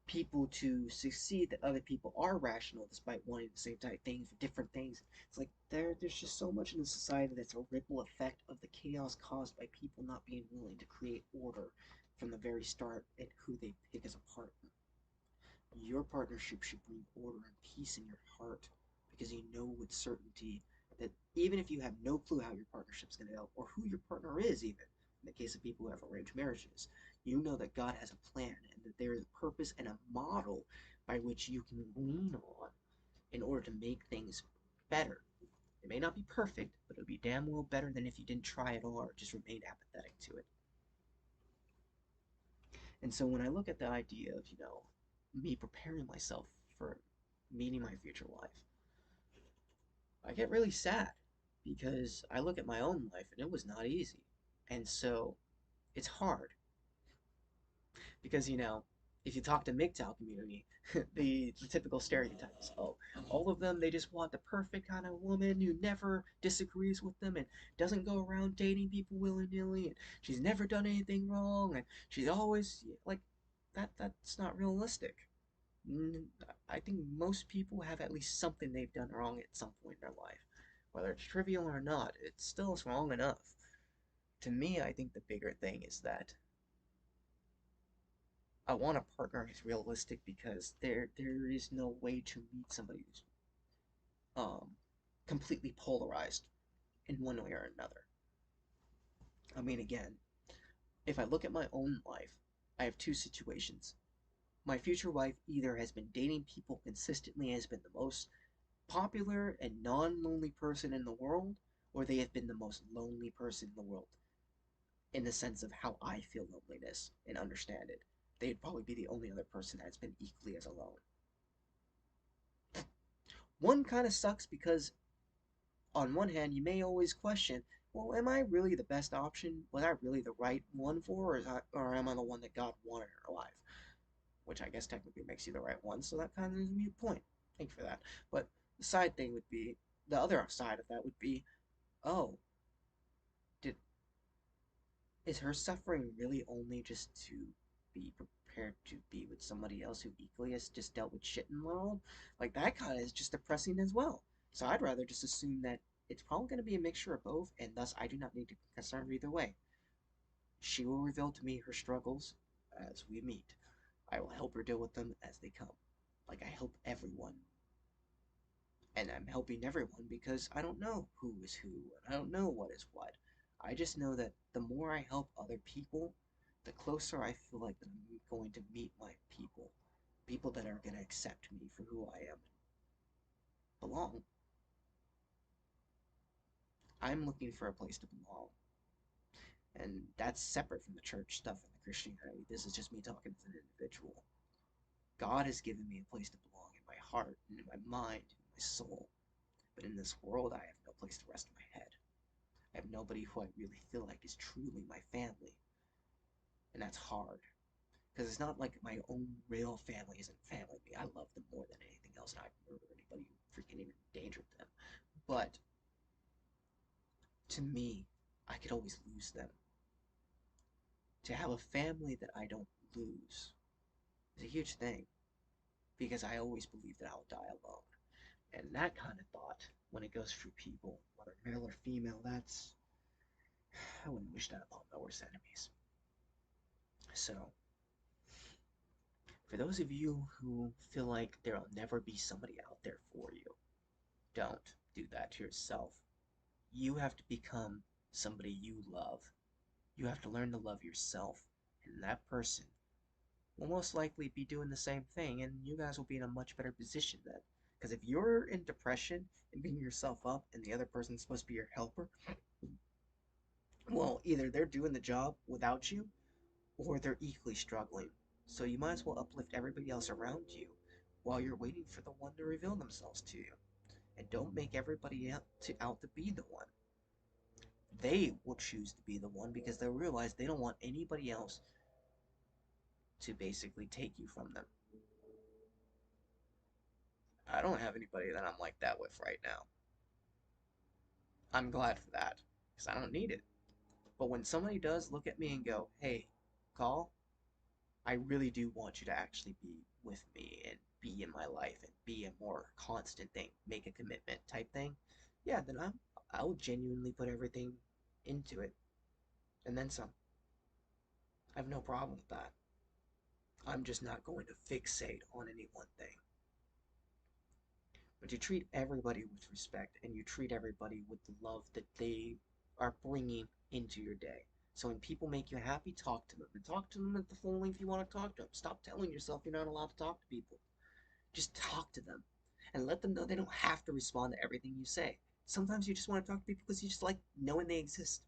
people to succeed that other people are rational despite wanting the same type things for different things. It's like there's just so much in the society that's a ripple effect of the chaos caused by people not being willing to create order from the very start and who they pick as a partner. Your partnership should bring order and peace in your heart because you know with certainty that even if you have no clue how your partnership's going to go or who your partner is, even in the case of people who have arranged marriages, you know that God has a plan and that there is a purpose and a model by which you can lean on in order to make things better. It may not be perfect, but it'll be damn well better than if you didn't try at all or just remained apathetic to it. And so when I look at the idea of, me preparing myself for meeting my future wife, I get really sad because I look at my own life and it was not easy. And so it's hard because, if you talk to MGTOW community, the typical stereotypes, oh, all of them, they just want the perfect kind of woman who never disagrees with them and doesn't go around dating people willy-nilly, and she's never done anything wrong, and she's always, like, that's not realistic. I think most people have at least something they've done wrong at some point in their life. Whether it's trivial or not, it's still wrong enough. To me, I think the bigger thing is that I want a partner who's realistic because there is no way to meet somebody who's um completely polarized in one way or another. I mean, again, if I look at my own life, I have two situations. My future wife either has been dating people consistently and has been the most popular and non-lonely person in the world, or they have been the most lonely person in the world in the sense of how I feel loneliness and understand it. They'd probably be the only other person that's been equally as alone. One kind of sucks because on one hand you may always question, well, am I really the best option? Was I really the right one for her, or am I the one that God wanted in her life? Which I guess technically makes you the right one, so that kind of is a mute point. Thank you for that. But the side thing would be, the other side of that would be, oh, did is her suffering really only just to be prepared to be with somebody else who equally has just dealt with shit in the world? Like, that kind of is just depressing as well. So I'd rather just assume that it's probably going to be a mixture of both, and thus I do not need to be concerned either way. She will reveal to me her struggles as we meet. I will help her deal with them as they come. Like I help everyone. And I'm helping everyone because I don't know who is who, and I don't know what is what. I just know that the more I help other people, the closer I feel like that I'm going to meet my people. People that are going to accept me for who I am, belong. I'm looking for a place to belong. And that's separate from the church stuff and the Christianity. This is just me talking as an individual. God has given me a place to belong in my heart, and in my mind, and in my soul. But in this world, I have no place to rest my head. I have nobody who I really feel like is truly my family. And that's hard. Because it's not like my own real family isn't family to me. I love them more than anything else, and I'd murder anybody who freaking even endangered them. But to me, I could always lose them. To have a family that I don't lose is a huge thing. Because I always believe that I'll die alone. And that kind of thought, when it goes through people, whether male or female, that's... I wouldn't wish that upon my worst enemies. So, for those of you who feel like there'll never be somebody out there for you, don't do that to yourself. You have to become somebody you love. You have to learn to love yourself, and that person will most likely be doing the same thing, and you guys will be in a much better position then. Because if you're in depression and beating yourself up, and the other person's supposed to be your helper, well, either they're doing the job without you, or they're equally struggling. So you might as well uplift everybody else around you while you're waiting for the one to reveal themselves to you. And don't make everybody out to be the one. They will choose to be the one because they'll realize they don't want anybody else to basically take you from them. I don't have anybody that I'm like that with right now. I'm glad for that, because I don't need it. But when somebody does look at me and go, hey, Call, I really do want you to actually be with me and be in my life and be a more constant thing, make a commitment type thing, yeah, then I'll genuinely put everything into it. And then some. I have no problem with that. I'm just not going to fixate on any one thing. But you treat everybody with respect, and you treat everybody with the love that they are bringing into your day. So when people make you happy, talk to them. And talk to them at the full length you want to talk to them. Stop telling yourself you're not allowed to talk to people. Just talk to them. And let them know they don't have to respond to everything you say. Sometimes you just want to talk to people because you just like knowing they exist.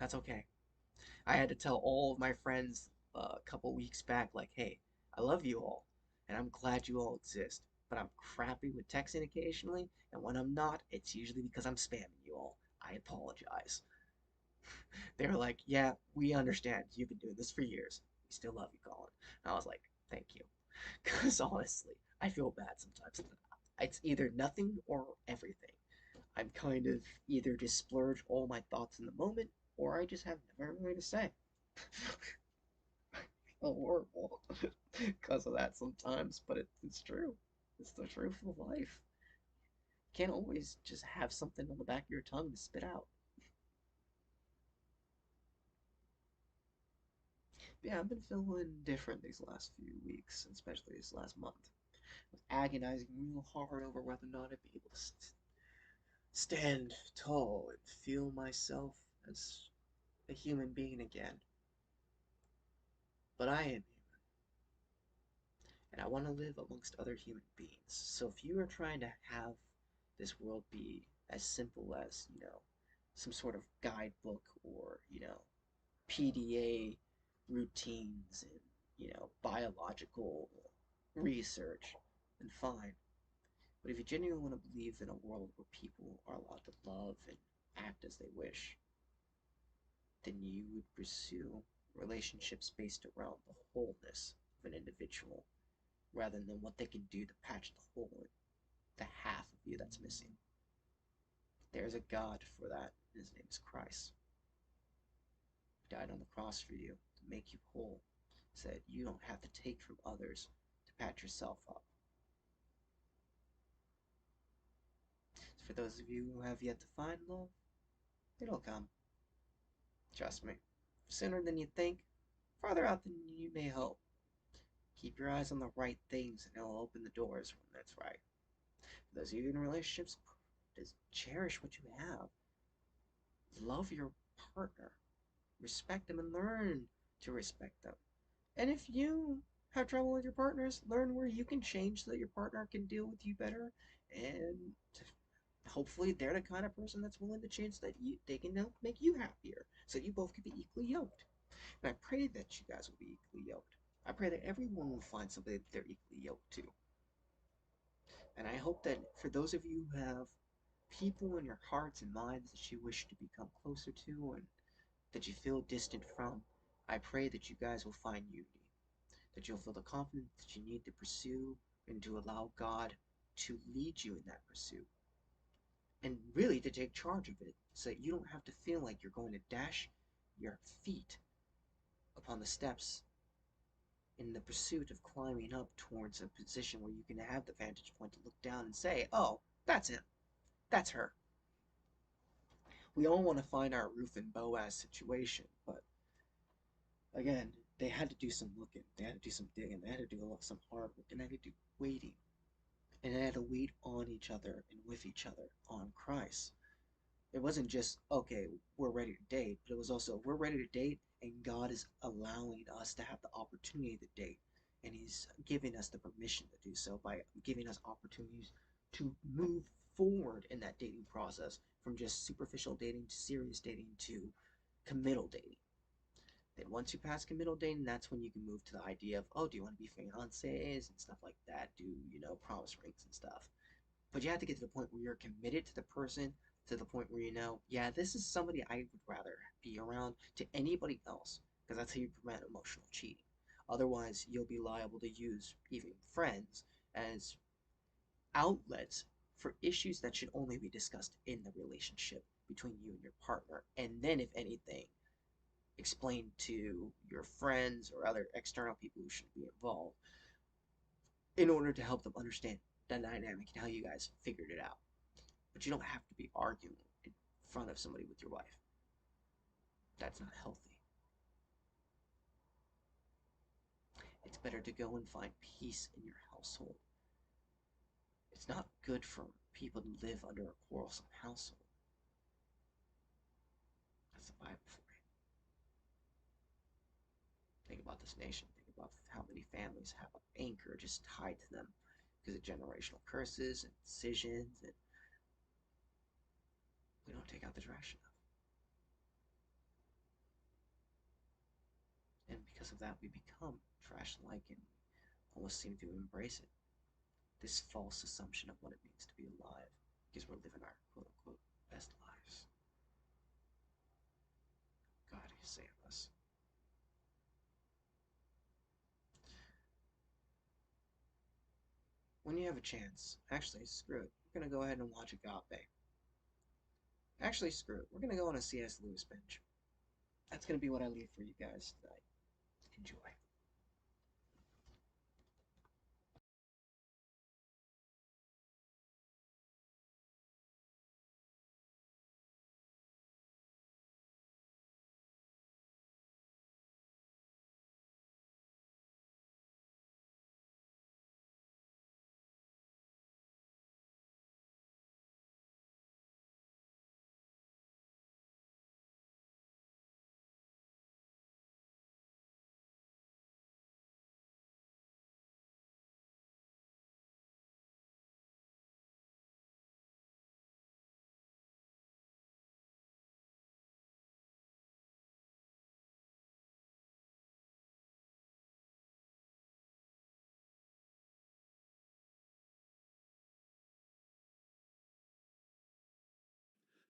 That's okay. I had to tell all of my friends a couple weeks back, like, hey, I love you all, and I'm glad you all exist, but I'm crappy with texting occasionally, and when I'm not, it's usually because I'm spamming you all. I apologize. They were like, yeah, we understand. You've been doing this for years. We still love you, Colin. And I was like, thank you. Because honestly, I feel bad sometimes. It's either nothing or everything. I'm kind of either just splurge all my thoughts in the moment, or I just have never really to say. I feel horrible because of that sometimes, but it's true. It's the truth of life. You can't always just have something on the back of your tongue to spit out. Yeah, I've been feeling different these last few weeks, especially this last month. I was agonizing real hard over whether or not I'd be able to stand tall and feel myself as a human being again. But I am human, and I want to live amongst other human beings. So if you are trying to have this world be as simple as, some sort of guidebook or, PDA routines and, biological research, then fine. But if you genuinely want to believe in a world where people are allowed to love and act as they wish, then you would pursue relationships based around the wholeness of an individual rather than what they can do to patch the hole in the half of you that's missing. There's a God for that, and his name is Christ. He died on the cross for you to make you whole, so that you don't have to take from others to patch yourself up. For those of you who have yet to find love, it'll come. Trust me. Sooner than you think, farther out than you may hope. Keep your eyes on the right things and it'll open the doors when that's right. For those of you in relationships, just cherish what you have. Love your partner. Respect them and learn to respect them. And if you have trouble with your partners, learn where you can change so that your partner can deal with you better, and hopefully they're the kind of person that's willing to change so that they can help make you happier, so you both can be equally yoked. And I pray that you guys will be equally yoked. I pray that everyone will find somebody that they're equally yoked to. And I hope that for those of you who have people in your hearts and minds that you wish to become closer to and that you feel distant from, I pray that you guys will find unity, that you'll feel the confidence that you need to pursue and to allow God to lead you in that pursuit. And really to take charge of it so that you don't have to feel like you're going to dash your feet upon the steps in the pursuit of climbing up towards a position where you can have the vantage point to look down and say, oh, that's him, that's her. We all want to find our Ruth and Boaz situation, but again, they had to do some looking, they had to do some digging, they had to do some hard work, and they had to do waiting. And they had to wait on each other and with each other on Christ. It wasn't just, okay, we're ready to date, but it was also, we're ready to date, and God is allowing us to have the opportunity to date. And He's giving us the permission to do so by giving us opportunities to move forward in that dating process from just superficial dating to serious dating to committal dating. Then once you pass committal dating, that's when you can move to the idea of, oh, do you want to be fiancés and stuff like that? Do, promise rings and stuff. But you have to get to the point where you're committed to the person, to the point where yeah, this is somebody I would rather be around to anybody else, because that's how you prevent emotional cheating. Otherwise, you'll be liable to use even friends as outlets for issues that should only be discussed in the relationship between you and your partner. And then, if anything, explain to your friends or other external people who should be involved in order to help them understand the dynamic and how you guys figured it out. But you don't have to be arguing in front of somebody with your wife. That's not healthy. It's better to go and find peace in your household. It's not good for people to live under a quarrelsome household. That's the Bible for you. Think about this nation. Think about how many families have an anchor just tied to them because of generational curses and decisions, and we don't take out the trash enough. And because of that, we become trash-like and almost seem to embrace it. This false assumption of what it means to be alive, because we're living our quote-unquote best lives. God save us. When you have a chance, actually, screw it. We're going to go ahead and watch Agape. Actually, screw it. We're going to go on a C.S. Lewis binge. That's going to be what I leave for you guys tonight. Enjoy.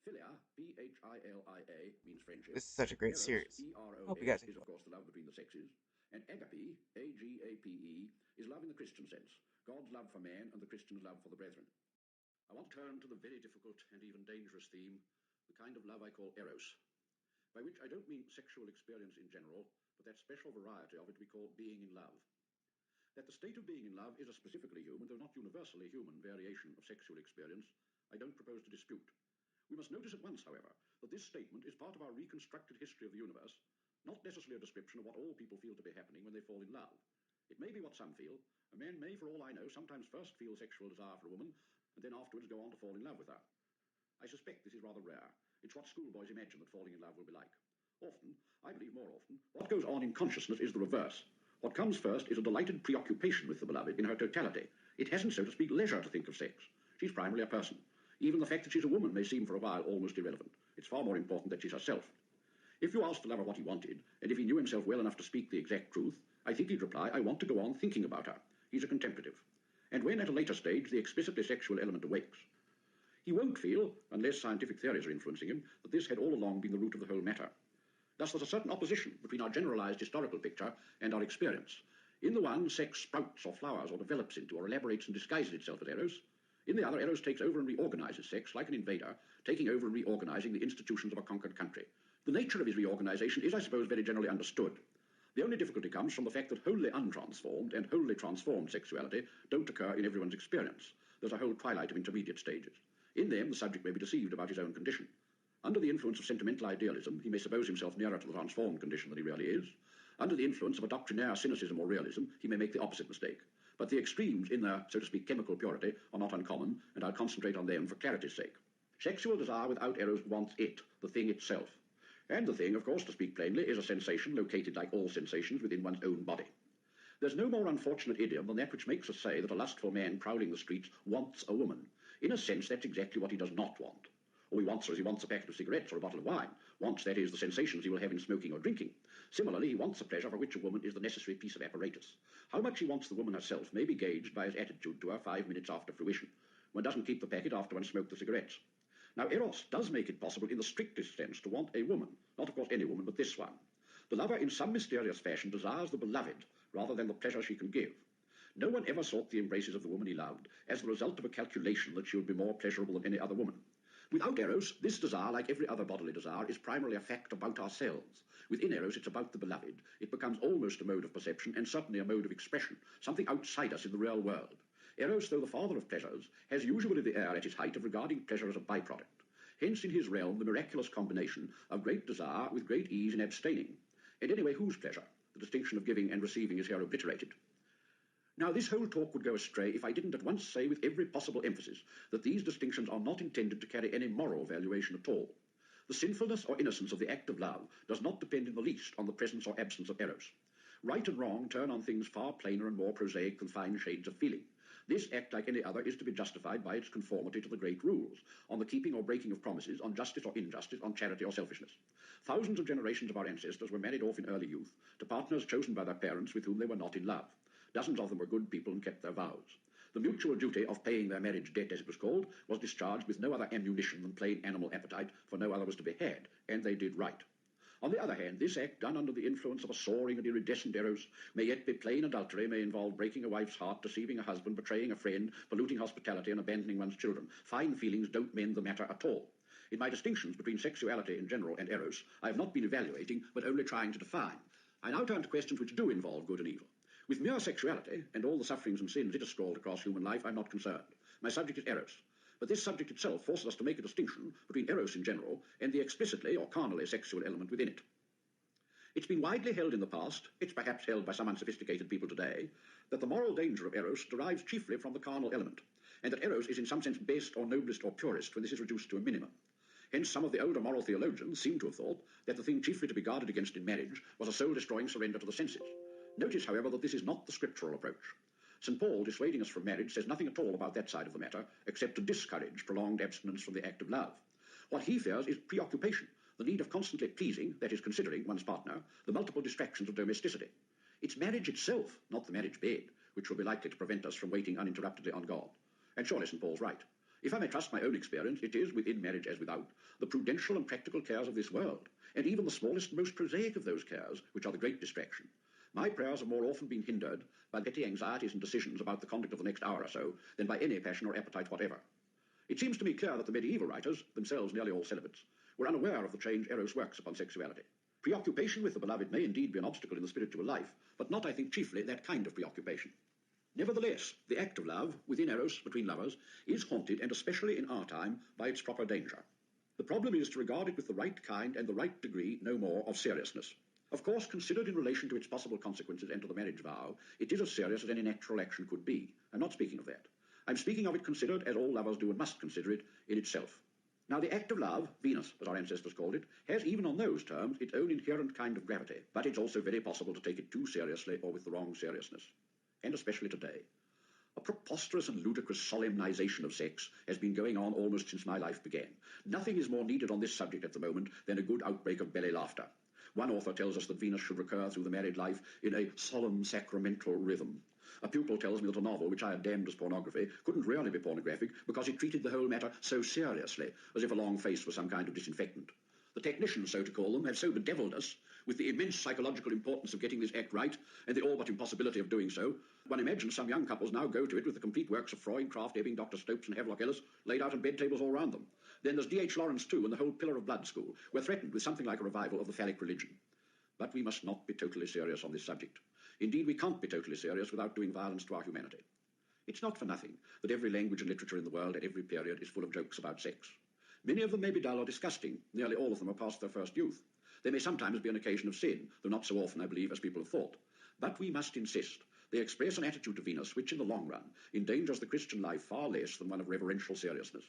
Philia, Philia, means friendship. This is such a great Eros, series. Eros, Hope you guys is enjoy. of course the love between the sexes. And agape, Agape, is love in the Christian sense. God's love for man and the Christian's love for the brethren. I want to turn to the very difficult and even dangerous theme, the kind of love I call eros, by which I don't mean sexual experience in general, but that special variety of it we call being in love. That the state of being in love is a specifically human, though not universally human, variation of sexual experience, I don't propose to dispute. We must notice at once, however, that this statement is part of our reconstructed history of the universe, not necessarily a description of what all people feel to be happening when they fall in love. It may be what some feel. A man may, for all I know, sometimes first feel sexual desire for a woman, and then afterwards go on to fall in love with her. I suspect this is rather rare. It's what schoolboys imagine that falling in love will be like. Often, I believe more often, what goes on in consciousness is the reverse. What comes first is a delighted preoccupation with the beloved in her totality. It hasn't, so to speak, leisure to think of sex. She's primarily a person. Even the fact that she's a woman may seem for a while almost irrelevant. It's far more important that she's herself. If you asked the lover what he wanted, and if he knew himself well enough to speak the exact truth, I think he'd reply, I want to go on thinking about her. He's a contemplative. And when at a later stage the explicitly sexual element awakes, he won't feel, unless scientific theories are influencing him, that this had all along been the root of the whole matter. Thus there's a certain opposition between our generalized historical picture and our experience. In the one, sex sprouts or flowers or develops into or elaborates and disguises itself as Eros. In the other, Eros takes over and reorganizes sex, like an invader, taking over and reorganizing the institutions of a conquered country. The nature of his reorganization is, I suppose, very generally understood. The only difficulty comes from the fact that wholly untransformed and wholly transformed sexuality don't occur in everyone's experience. There's a whole twilight of intermediate stages. In them, the subject may be deceived about his own condition. Under the influence of sentimental idealism, he may suppose himself nearer to the transformed condition than he really is. Under the influence of a doctrinaire cynicism or realism, he may make the opposite mistake. But the extremes in their, so to speak, chemical purity are not uncommon, and I'll concentrate on them for clarity's sake. Sexual desire without Eros wants it, the thing itself. And the thing, of course, to speak plainly, is a sensation located like all sensations within one's own body. There's no more unfortunate idiom than that which makes us say that a lustful man prowling the streets wants a woman. In a sense, that's exactly what he does not want. All he wants her is he wants a packet of cigarettes or a bottle of wine. Wants, that is, the sensations he will have in smoking or drinking. Similarly, he wants a pleasure for which a woman is the necessary piece of apparatus. How much he wants the woman herself may be gauged by his attitude to her 5 minutes after fruition. One doesn't keep the packet after one smoked the cigarettes. Now, Eros does make it possible in the strictest sense to want a woman. Not, of course, any woman, but this one. The lover, in some mysterious fashion, desires the beloved rather than the pleasure she can give. No one ever sought the embraces of the woman he loved as the result of a calculation that she would be more pleasurable than any other woman. Without Eros, this desire, like every other bodily desire, is primarily a fact about ourselves. Within Eros, it's about the beloved. It becomes almost a mode of perception and certainly a mode of expression, something outside us in the real world. Eros, though the father of pleasures, has usually the air at his height of regarding pleasure as a byproduct. Hence, in his realm, the miraculous combination of great desire with great ease in abstaining. And anyway, whose pleasure? The distinction of giving and receiving is here obliterated. Now, this whole talk would go astray if I didn't at once say with every possible emphasis that these distinctions are not intended to carry any moral valuation at all. The sinfulness or innocence of the act of love does not depend in the least on the presence or absence of Eros. Right and wrong turn on things far plainer and more prosaic than fine shades of feeling. This act, like any other, is to be justified by its conformity to the great rules, on the keeping or breaking of promises, on justice or injustice, on charity or selfishness. Thousands of generations of our ancestors were married off in early youth to partners chosen by their parents with whom they were not in love. Dozens of them were good people and kept their vows. The mutual duty of paying their marriage debt, as it was called, was discharged with no other ammunition than plain animal appetite, for no other was to be had, and they did right. On the other hand, this act, done under the influence of a soaring and iridescent Eros, may yet be plain adultery, may involve breaking a wife's heart, deceiving a husband, betraying a friend, polluting hospitality, and abandoning one's children. Fine feelings don't mend the matter at all. In my distinctions between sexuality in general and Eros, I have not been evaluating, but only trying to define. I now turn to questions which do involve good and evil. With mere sexuality, and all the sufferings and sins it has scrawled across human life, I'm not concerned. My subject is Eros. But this subject itself forces us to make a distinction between Eros in general and the explicitly or carnally sexual element within it. It's been widely held in the past, it's perhaps held by some unsophisticated people today, that the moral danger of Eros derives chiefly from the carnal element, and that Eros is in some sense best or noblest or purest when this is reduced to a minimum. Hence, some of the older moral theologians seem to have thought that the thing chiefly to be guarded against in marriage was a soul-destroying surrender to the senses. Notice, however, that this is not the scriptural approach. St. Paul, dissuading us from marriage, says nothing at all about that side of the matter, except to discourage prolonged abstinence from the act of love. What he fears is preoccupation, the need of constantly pleasing, that is, considering one's partner, the multiple distractions of domesticity. It's marriage itself, not the marriage bed, which will be likely to prevent us from waiting uninterruptedly on God. And surely St. Paul's right. If I may trust my own experience, it is, within marriage as without, the prudential and practical cares of this world, and even the smallest and most prosaic of those cares, which are the great distraction. My prayers have more often been hindered by petty anxieties and decisions about the conduct of the next hour or so than by any passion or appetite whatever. It seems to me clear that the medieval writers, themselves nearly all celibates, were unaware of the change Eros works upon sexuality. Preoccupation with the beloved may indeed be an obstacle in the spiritual life, but not, I think, chiefly that kind of preoccupation. Nevertheless, the act of love, within Eros, between lovers, is haunted, and especially in our time, by its proper danger. The problem is to regard it with the right kind and the right degree, no more, of seriousness. Of course, considered in relation to its possible consequences and to the marriage vow, it is as serious as any natural action could be. I'm not speaking of that. I'm speaking of it considered, as all lovers do and must consider it, in itself. Now, the act of love, Venus, as our ancestors called it, has, even on those terms, its own inherent kind of gravity, but it's also very possible to take it too seriously or with the wrong seriousness, and especially today. A preposterous and ludicrous solemnization of sex has been going on almost since my life began. Nothing is more needed on this subject at the moment than a good outbreak of belly laughter. One author tells us that Venus should recur through the married life in a solemn sacramental rhythm. A pupil tells me that a novel, which I had damned as pornography, couldn't really be pornographic because it treated the whole matter so seriously, as if a long face was some kind of disinfectant. The technicians, so to call them, have so bedeviled us with the immense psychological importance of getting this act right and the all but impossibility of doing so. One imagines some young couples now go to it with the complete works of Freud, Kraft, Ebing, Dr. Stopes and Havelock Ellis laid out on bed tables all round them. Then there's D.H. Lawrence too, and the whole Pillar of Blood school. We're threatened with something like a revival of the phallic religion. But we must not be totally serious on this subject. Indeed, we can't be totally serious without doing violence to our humanity. It's not for nothing that every language and literature in the world at every period is full of jokes about sex. Many of them may be dull or disgusting. Nearly all of them are past their first youth. They may sometimes be an occasion of sin, though not so often, I believe, as people have thought. But we must insist they express an attitude to Venus which, in the long run, endangers the Christian life far less than one of reverential seriousness.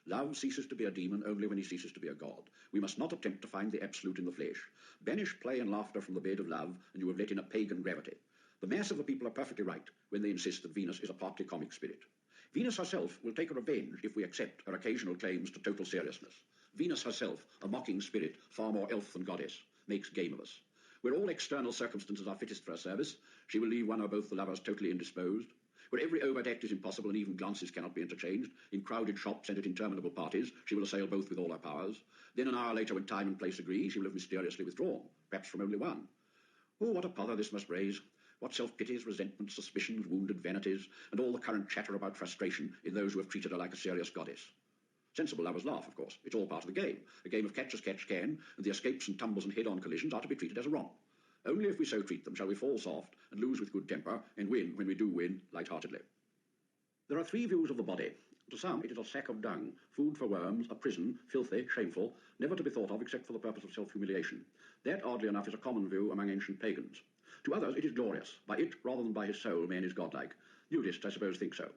Love ceases to be a demon only when he ceases to be a god. We must not attempt to find the absolute in the flesh. Banish play and laughter from the bed of love, and you have let in a pagan gravity. The mass of the people are perfectly right when they insist that Venus is a partly comic spirit. Venus herself will take a revenge if we accept her occasional claims to total seriousness. Venus herself, a mocking spirit, far more elf than goddess, makes game of us. Where all external circumstances are fittest for her service, she will leave one or both the lovers totally indisposed. Where every overt act is impossible and even glances cannot be interchanged, in crowded shops and at interminable parties, she will assail both with all her powers. Then an hour later, when time and place agree, she will have mysteriously withdrawn, perhaps from only one. Oh, what a pother this must raise! What self-pities, resentments, suspicions, wounded vanities, and all the current chatter about frustration in those who have treated her like a serious goddess. Sensible lovers laugh, of course. It's all part of the game. A game of catch as catch can, and the escapes and tumbles and head-on collisions are to be treated as a romp. Only if we so treat them shall we fall soft and lose with good temper, and win, when we do win, light-heartedly. There are three views of the body. To some it is a sack of dung, food for worms, a prison, filthy, shameful, never to be thought of except for the purpose of self-humiliation. That, oddly enough, is a common view among ancient pagans. To others it is glorious. By it, rather than by his soul, man is godlike. Nudists, I suppose, think so.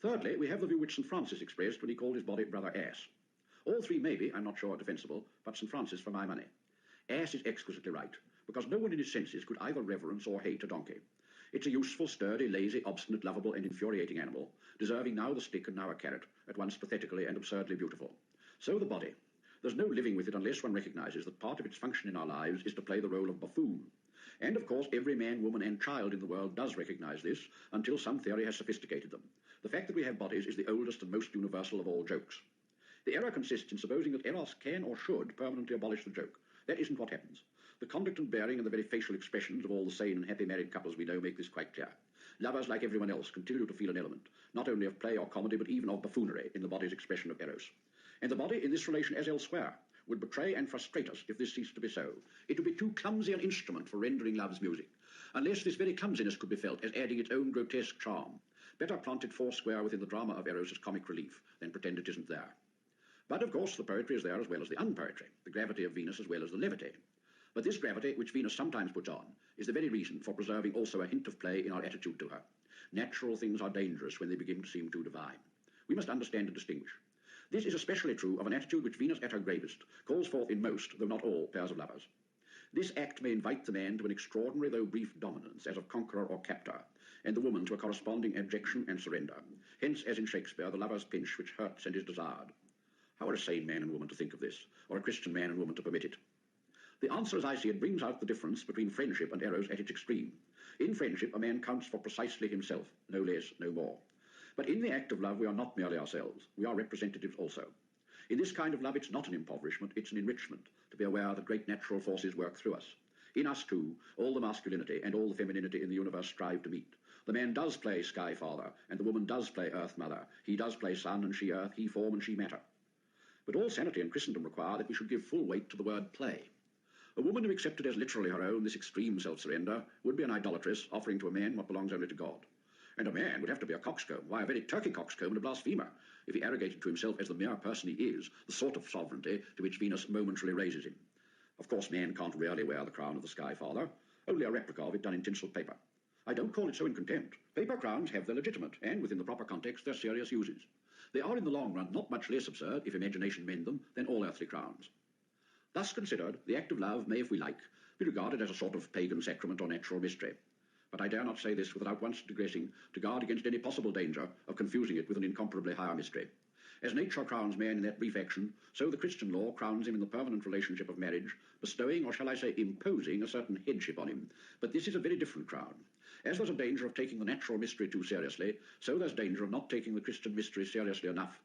Thirdly, we have the view which St. Francis expressed when he called his body brother ass. All three may be, I'm not sure, defensible, but St. Francis for my money. Ass is exquisitely right, because no one in his senses could either reverence or hate a donkey. It's a useful, sturdy, lazy, obstinate, lovable, and infuriating animal, deserving now the stick and now a carrot, at once pathetically and absurdly beautiful. So the body. There's no living with it unless one recognizes that part of its function in our lives is to play the role of buffoon. And, of course, every man, woman, and child in the world does recognize this, until some theory has sophisticated them. The fact that we have bodies is the oldest and most universal of all jokes. The error consists in supposing that Eros can or should permanently abolish the joke. That isn't what happens. The conduct and bearing and the very facial expressions of all the sane and happy married couples we know make this quite clear. Lovers, like everyone else, continue to feel an element, not only of play or comedy, but even of buffoonery in the body's expression of Eros. And the body, in this relation as elsewhere, would betray and frustrate us if this ceased to be so. It would be too clumsy an instrument for rendering love's music, unless this very clumsiness could be felt as adding its own grotesque charm. Better plant it foursquare within the drama of Eros as comic relief than pretend it isn't there. But, of course, the poetry is there as well as the unpoetry, the gravity of Venus as well as the levity. But this gravity, which Venus sometimes puts on, is the very reason for preserving also a hint of play in our attitude to her. Natural things are dangerous when they begin to seem too divine. We must understand and distinguish. This is especially true of an attitude which Venus at her gravest calls forth in most, though not all, pairs of lovers. This act may invite the man to an extraordinary though brief dominance as of conqueror or captor, and the woman to a corresponding abjection and surrender. Hence, as in Shakespeare, the lover's pinch which hurts and is desired. How are a sane man and woman to think of this, or a Christian man and woman to permit it? The answer, as I see it, brings out the difference between friendship and Eros at its extreme. In friendship, a man counts for precisely himself, no less, no more. But in the act of love, we are not merely ourselves. We are representatives also. In this kind of love, it's not an impoverishment, it's an enrichment, to be aware that great natural forces work through us. In us, too, all the masculinity and all the femininity in the universe strive to meet. The man does play Sky Father, and the woman does play Earth Mother. He does play Sun and she Earth, he form and she matter. But all sanity and Christendom require that we should give full weight to the word play. A woman who accepted as literally her own this extreme self-surrender would be an idolatress, offering to a man what belongs only to God. And a man would have to be a coxcomb, why, a very turkey coxcomb and a blasphemer, if he arrogated to himself as the mere person he is, the sort of sovereignty to which Venus momentarily raises him. Of course, man can't really wear the crown of the Sky Father, only a replica of it done in tinsel paper. I don't call it so in contempt. Paper crowns have their legitimate, and within the proper context, their serious uses. they are in the long run not much less absurd, if imagination mend them, than all earthly crowns. Thus considered, the act of love may, if we like, be regarded as a sort of pagan sacrament or natural mystery. But I dare not say this without once digressing to guard against any possible danger of confusing it with an incomparably higher mystery. As nature crowns man in that brief action, so the Christian law crowns him in the permanent relationship of marriage, bestowing, or shall I say imposing, a certain headship on him. But this is a very different crown. As there's a danger of taking the natural mystery too seriously, so there's danger of not taking the Christian mystery seriously enough.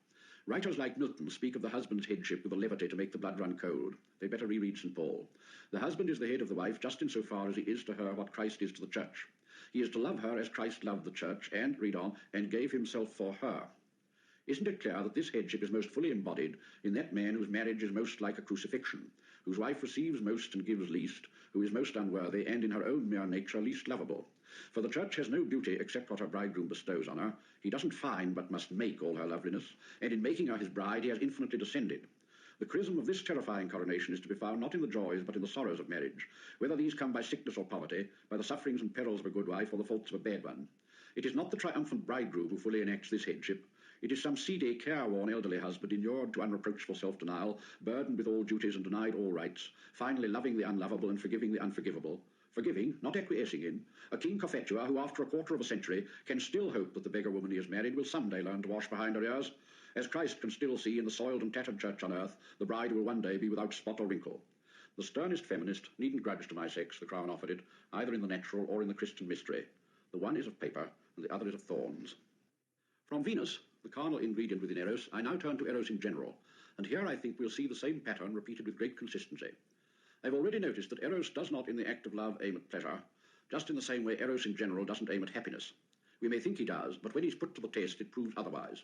Writers like Milton speak of the husband's headship with a levity to make the blood run cold. They'd better reread St. Paul. The husband is the head of the wife just in so far as he is to her what Christ is to the church. He is to love her as Christ loved the church and, read on, and gave himself for her. Isn't it clear that this headship is most fully embodied in that man whose marriage is most like a crucifixion, whose wife receives most and gives least, who is most unworthy and in her own mere nature least lovable? For the church has no beauty except what her bridegroom bestows on her. He doesn't find but must make all her loveliness, and in making her his bride he has infinitely descended. The chrism of this terrifying coronation is to be found not in the joys but in the sorrows of marriage, whether these come by sickness or poverty, by the sufferings and perils of a good wife or the faults of a bad one. It is not the triumphant bridegroom who fully enacts this headship. It is some seedy, careworn elderly husband inured to unreproachful self-denial, burdened with all duties and denied all rights, finally loving the unlovable and forgiving the unforgivable. Forgiving, not acquiescing in, a King Cophetua who after a quarter of a century can still hope that the beggar woman he has married will someday learn to wash behind her ears. As Christ can still see in the soiled and tattered church on earth, the bride will one day be without spot or wrinkle. The sternest feminist needn't grudge to my sex the crown offered it, either in the natural or in the Christian mystery. The one is of paper, and the other is of thorns. From Venus, the carnal ingredient within Eros, I now turn to Eros in general, and here I think we'll see the same pattern repeated with great consistency. I've already noticed that Eros does not in the act of love aim at pleasure, just in the same way Eros in general doesn't aim at happiness. We may think he does, but when he's put to the test it proves otherwise.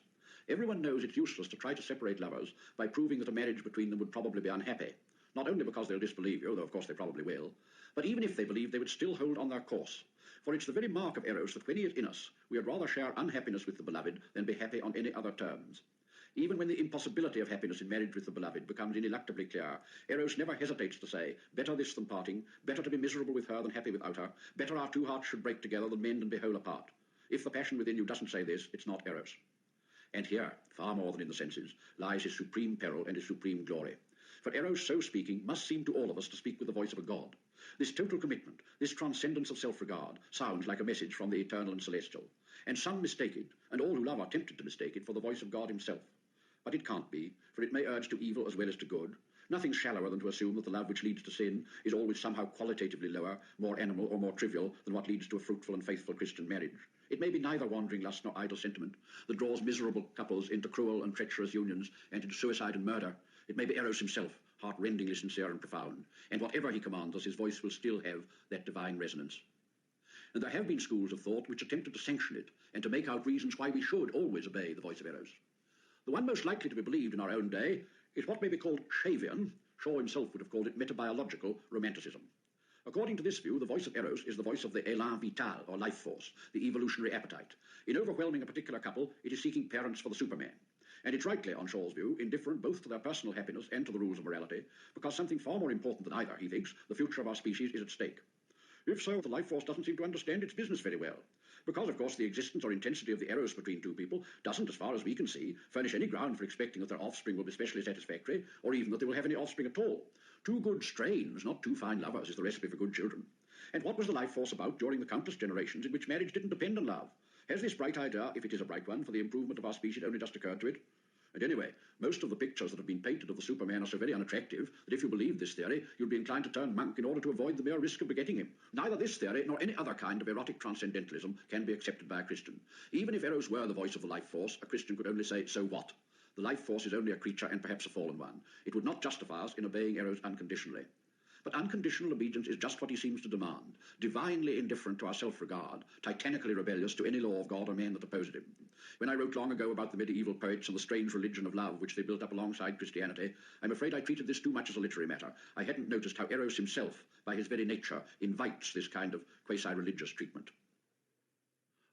Everyone knows it's useless to try to separate lovers by proving that a marriage between them would probably be unhappy, not only because they'll disbelieve you, though of course they probably will, but even if they believed they would still hold on their course. For it's the very mark of Eros that when he is in us, we would rather share unhappiness with the beloved than be happy on any other terms. Even when the impossibility of happiness in marriage with the beloved becomes ineluctably clear, Eros never hesitates to say, better this than parting, better to be miserable with her than happy without her, better our two hearts should break together than mend and be whole apart. If the passion within you doesn't say this, it's not Eros. And here, far more than in the senses, lies his supreme peril and his supreme glory. For Eros, so speaking, must seem to all of us to speak with the voice of a god. This total commitment, this transcendence of self-regard, sounds like a message from the eternal and celestial. And some mistake it, and all who love are tempted to mistake it, for the voice of God himself. But it can't be, for it may urge to evil as well as to good. Nothing's shallower than to assume that the love which leads to sin is always somehow qualitatively lower, more animal or more trivial than what leads to a fruitful and faithful Christian marriage. It may be neither wandering lust nor idle sentiment that draws miserable couples into cruel and treacherous unions and into suicide and murder. It may be Eros himself, heart-rendingly sincere and profound, and whatever he commands us, his voice will still have that divine resonance. And there have been schools of thought which attempted to sanction it and to make out reasons why we should always obey the voice of Eros. The one most likely to be believed in our own day is what may be called Shavian. Shaw himself would have called it metabiological romanticism. According to this view, the voice of Eros is the voice of the élan vital, or life force, the evolutionary appetite. In overwhelming a particular couple, it is seeking parents for the Superman. And it's rightly, on Shaw's view, indifferent both to their personal happiness and to the rules of morality, because something far more important than either, he thinks, the future of our species, is at stake. If so, the life force doesn't seem to understand its business very well. Because, of course, the existence or intensity of the Eros between two people doesn't, as far as we can see, furnish any ground for expecting that their offspring will be specially satisfactory, or even that they will have any offspring at all. Two good strains, not two fine lovers, is the recipe for good children. And what was the life force about during the countless generations in which marriage didn't depend on love? Has this bright idea, if it is a bright one, for the improvement of our species only just occurred to it? And anyway, most of the pictures that have been painted of the Superman are so very unattractive that if you believed this theory, you'd be inclined to turn monk in order to avoid the mere risk of begetting him. Neither this theory nor any other kind of erotic transcendentalism can be accepted by a Christian. Even if Eros were the voice of the life force, a Christian could only say, so what? The life force is only a creature and perhaps a fallen one. It would not justify us in obeying Eros unconditionally. But unconditional obedience is just what he seems to demand, divinely indifferent to our self-regard, titanically rebellious to any law of God or man that opposed him. When I wrote long ago about the medieval poets and the strange religion of love which they built up alongside Christianity, I'm afraid I treated this too much as a literary matter. I hadn't noticed how Eros himself, by his very nature, invites this kind of quasi-religious treatment.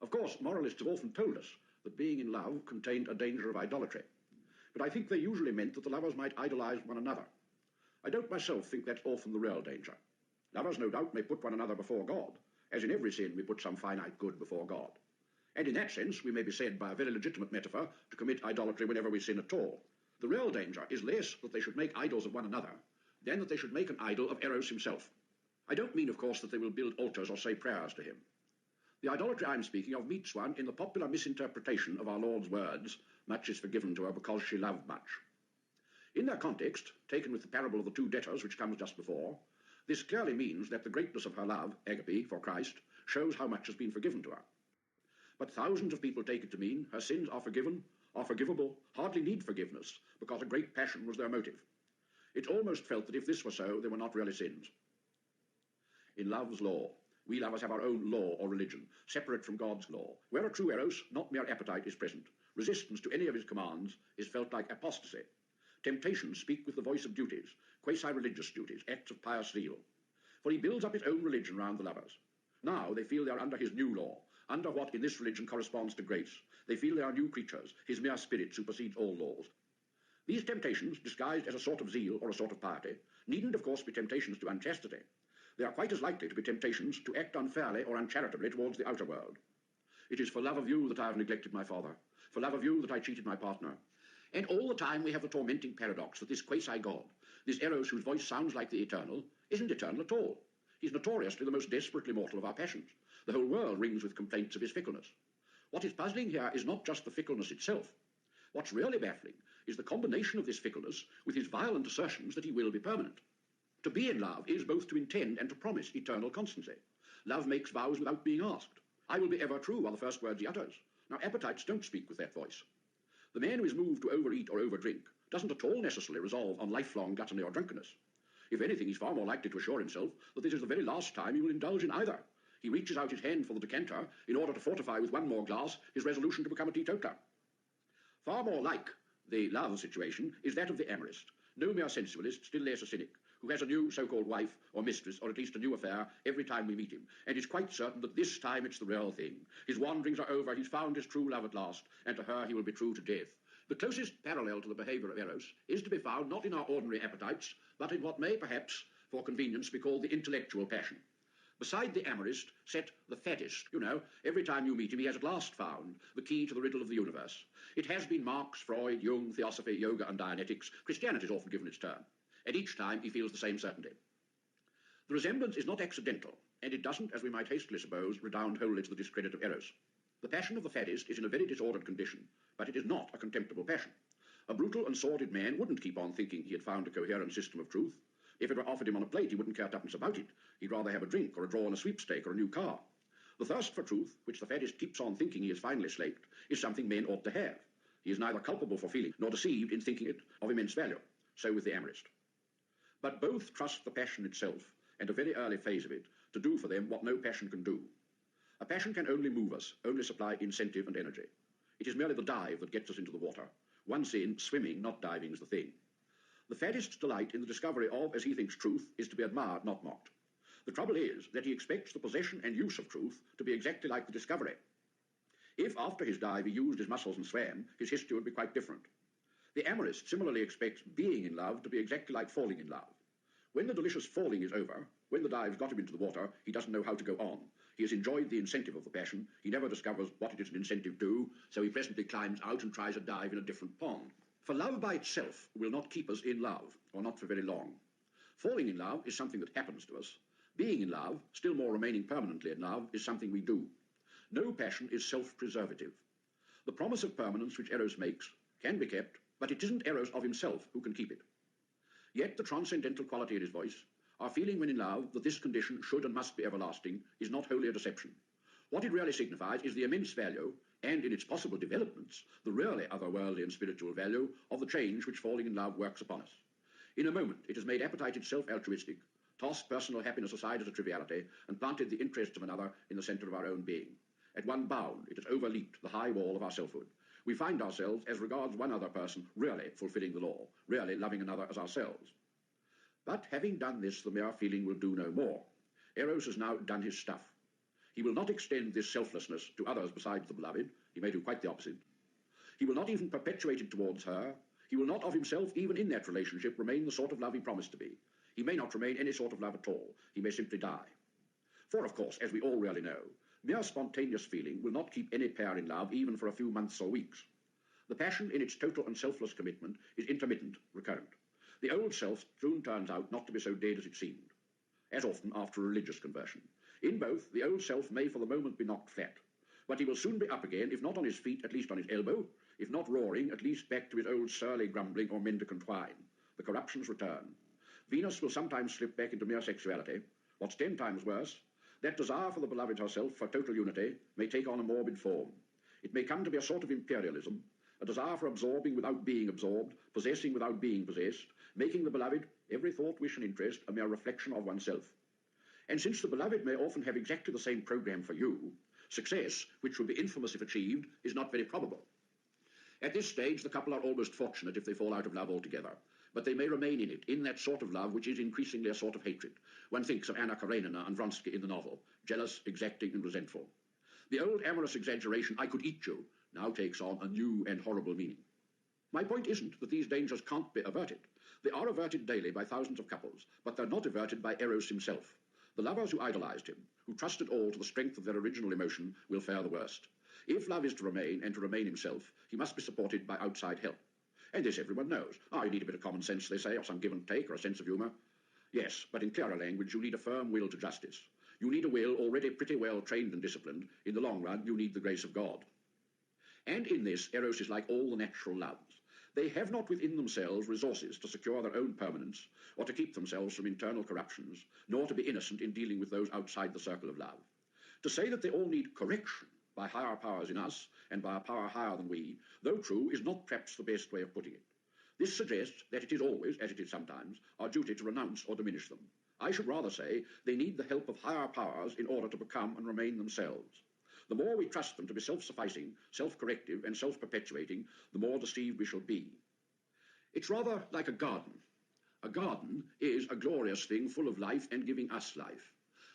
Of course, moralists have often told us that being in love contained a danger of idolatry, but I think they usually meant that the lovers might idolize one another. I don't myself think that's often the real danger. Lovers, no doubt, may put one another before God, as in every sin we put some finite good before God. And in that sense, we may be said by a very legitimate metaphor to commit idolatry whenever we sin at all. The real danger is less that they should make idols of one another than that they should make an idol of Eros himself. I don't mean, of course, that they will build altars or say prayers to him. The idolatry I'm speaking of meets one in the popular misinterpretation of our Lord's words, much is forgiven to her because she loved much. In their context, taken with the parable of the two debtors which comes just before, this clearly means that the greatness of her love, agape, for Christ, shows how much has been forgiven to her. But thousands of people take it to mean her sins are forgiven, are forgivable, hardly need forgiveness, because a great passion was their motive. It almost felt that if this were so, they were not really sins. In love's law, we lovers have our own law or religion, separate from God's law. Where a true Eros, not mere appetite, is present, resistance to any of his commands is felt like apostasy. Temptations speak with the voice of duties, quasi-religious duties, acts of pious zeal. For he builds up his own religion round the lovers. Now they feel they are under his new law, under what in this religion corresponds to grace. They feel they are new creatures. His mere spirit supersedes all laws. These temptations, disguised as a sort of zeal or a sort of piety, needn't of course be temptations to unchastity. They are quite as likely to be temptations to act unfairly or uncharitably towards the outer world. It is for love of you that I have neglected my father, for love of you that I cheated my partner. And all the time we have the tormenting paradox that this quasi-God, this Eros whose voice sounds like the eternal, isn't eternal at all. He's notoriously the most desperately mortal of our passions. The whole world rings with complaints of his fickleness. What is puzzling here is not just the fickleness itself. What's really baffling is the combination of this fickleness with his violent assertions that he will be permanent. To be in love is both to intend and to promise eternal constancy. Love makes vows without being asked. I will be ever true are the first words he utters. Now appetites don't speak with that voice. The man who is moved to overeat or overdrink doesn't at all necessarily resolve on lifelong gluttony or drunkenness. If anything, he's far more likely to assure himself that this is the very last time he will indulge in either. He reaches out his hand for the decanter in order to fortify with one more glass his resolution to become a teetotaler. Far more like the love situation is that of the amorist, no mere sensualist, still less a cynic, who has a new so-called wife or mistress, or at least a new affair, every time we meet him, and is quite certain that this time it's the real thing. His wanderings are over, he's found his true love at last, and to her he will be true to death. The closest parallel to the behaviour of Eros is to be found not in our ordinary appetites, but in what may perhaps, for convenience, be called the intellectual passion. Beside the amorist sat the faddist. You know, every time you meet him he has at last found the key to the riddle of the universe. It has been Marx, Freud, Jung, Theosophy, Yoga and Dianetics. Christianity is often given its turn. And each time he feels the same certainty. The resemblance is not accidental, and it doesn't, as we might hastily suppose, redound wholly to the discredit of Eros. The passion of the faddist is in a very disordered condition, but it is not a contemptible passion. A brutal and sordid man wouldn't keep on thinking he had found a coherent system of truth. If it were offered him on a plate, he wouldn't care tuppence about it. He'd rather have a drink, or a draw on a sweepstake, or a new car. The thirst for truth, which the faddist keeps on thinking he has finally slaked, is something men ought to have. He is neither culpable for feeling, nor deceived in thinking it of immense value. So with the amorist. But both trust the passion itself, and a very early phase of it, to do for them what no passion can do. A passion can only move us, only supply incentive and energy. It is merely the dive that gets us into the water. Once in, swimming, not diving, is the thing. The faddist's delight in the discovery of, as he thinks, truth is to be admired, not mocked. The trouble is that he expects the possession and use of truth to be exactly like the discovery. If, after his dive, he used his muscles and swam, his history would be quite different. The amorist similarly expects being in love to be exactly like falling in love. When the delicious falling is over, when the dive's got him into the water, he doesn't know how to go on. He has enjoyed the incentive of the passion. He never discovers what it is an incentive to, so he presently climbs out and tries a dive in a different pond. For love by itself will not keep us in love, or not for very long. Falling in love is something that happens to us. Being in love, still more remaining permanently in love, is something we do. No passion is self-preservative. The promise of permanence which Eros makes can be kept, but it isn't Eros of himself who can keep it. Yet the transcendental quality in his voice, our feeling when in love that this condition should and must be everlasting, is not wholly a deception. What it really signifies is the immense value, and in its possible developments, the really otherworldly and spiritual value of the change which falling in love works upon us. In a moment, it has made appetite itself altruistic, tossed personal happiness aside as a triviality, and planted the interests of another in the centre of our own being. At one bound, it has overleaped the high wall of our selfhood. We find ourselves, as regards one other person, really fulfilling the law, really loving another as ourselves. But having done this, the mere feeling will do no more. Eros has now done his stuff. He will not extend this selflessness to others besides the beloved. He may do quite the opposite. He will not even perpetuate it towards her. He will not of himself, even in that relationship, remain the sort of love he promised to be. He may not remain any sort of love at all. He may simply die. For, of course, as we all really know, Mere spontaneous feeling will not keep any pair in love even for a few months or weeks. The passion in its total and selfless commitment is intermittent, recurrent. The old self soon turns out not to be so dead as it seemed, as often after a religious conversion. In both, the old self may for the moment be knocked flat, but he will soon be up again, if not on his feet, at least on his elbow, if not roaring, at least back to his old surly grumbling or mendicant whine. The corruptions return. Venus will sometimes slip back into mere sexuality. What's 10 times worse, that desire for the beloved herself, for total unity, may take on a morbid form. It may come to be a sort of imperialism, a desire for absorbing without being absorbed, possessing without being possessed, making the beloved, every thought, wish and interest, a mere reflection of oneself. And since the beloved may often have exactly the same program for you, success, which would be infamous if achieved, is not very probable. At this stage, the couple are almost fortunate if they fall out of love altogether, but they may remain in it, in that sort of love which is increasingly a sort of hatred. One thinks of Anna Karenina and Vronsky in the novel, jealous, exacting, and resentful. The old amorous exaggeration, "I could eat you," now takes on a new and horrible meaning. My point isn't that these dangers can't be averted. They are averted daily by thousands of couples, but they're not averted by Eros himself. The lovers who idolized him, who trusted all to the strength of their original emotion, will fare the worst. If love is to remain, and to remain himself, he must be supported by outside help. And this everyone knows. You need a bit of common sense, they say, or some give and take, or a sense of humour. Yes, but in clearer language, you need a firm will to justice. You need a will already pretty well trained and disciplined. In the long run, you need the grace of God. And in this, Eros is like all the natural loves. They have not within themselves resources to secure their own permanence, or to keep themselves from internal corruptions, nor to be innocent in dealing with those outside the circle of love. To say that they all need correction by higher powers in us, and by a power higher than we, though true, is not perhaps the best way of putting it. This suggests that it is always, as it is sometimes, our duty to renounce or diminish them. I should rather say they need the help of higher powers in order to become and remain themselves. The more we trust them to be self-sufficing, self-corrective, and self-perpetuating, the more deceived we shall be. It's rather like a garden. A garden is a glorious thing full of life and giving us life.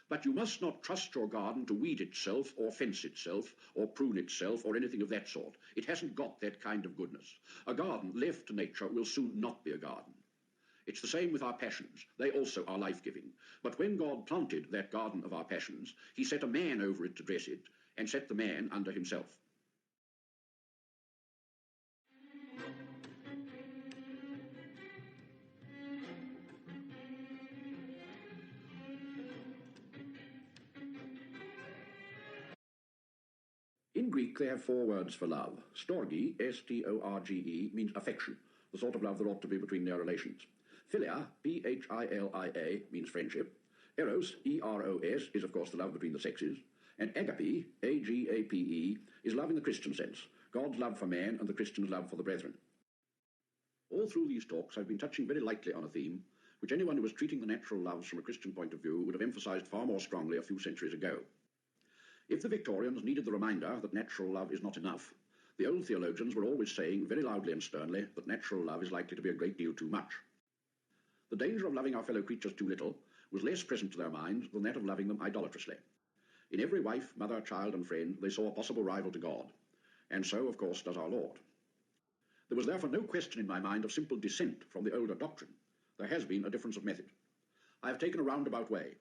But you must not trust your garden to weed itself, or fence itself, or prune itself, or anything of that sort. It hasn't got that kind of goodness. A garden left to nature will soon not be a garden. It's the same with our passions. They also are life-giving. But when God planted that garden of our passions, he set a man over it to dress it, and set the man under himself. In Greek, they have 4 words for love. Storge, S-T-O-R-G-E, means affection, the sort of love there ought to be between near relations. Philia, P-H-I-L-I-A, means friendship. Eros, E-R-O-S, is of course the love between the sexes. And agape, A-G-A-P-E, is love in the Christian sense, God's love for man and the Christian's love for the brethren. All through these talks, I've been touching very lightly on a theme which anyone who was treating the natural loves from a Christian point of view would have emphasized far more strongly a few centuries ago. If the Victorians needed the reminder that natural love is not enough, the old theologians were always saying very loudly and sternly that natural love is likely to be a great deal too much. The danger of loving our fellow creatures too little was less present to their minds than that of loving them idolatrously. In every wife, mother, child, and friend, they saw a possible rival to God, and so, of course, does our Lord. There was therefore no question in my mind of simple dissent from the older doctrine. There has been a difference of method. I have taken a roundabout way.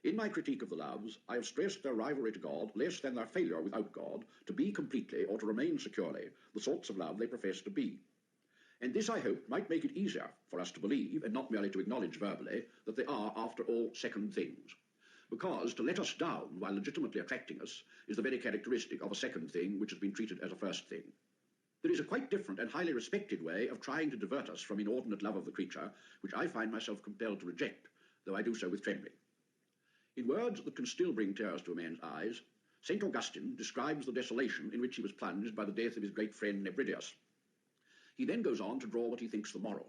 In my critique of the loves, I have stressed their rivalry to God less than their failure without God to be completely or to remain securely the sorts of love they profess to be. And this, I hope, might make it easier for us to believe, and not merely to acknowledge verbally, that they are, after all, second things. Because to let us down while legitimately attracting us is the very characteristic of a second thing which has been treated as a first thing. There is a quite different and highly respected way of trying to divert us from inordinate love of the creature, which I find myself compelled to reject, though I do so with trembling. In words that can still bring tears to a man's eyes, St. Augustine describes the desolation in which he was plunged by the death of his great friend Nebridius. He then goes on to draw what he thinks the moral.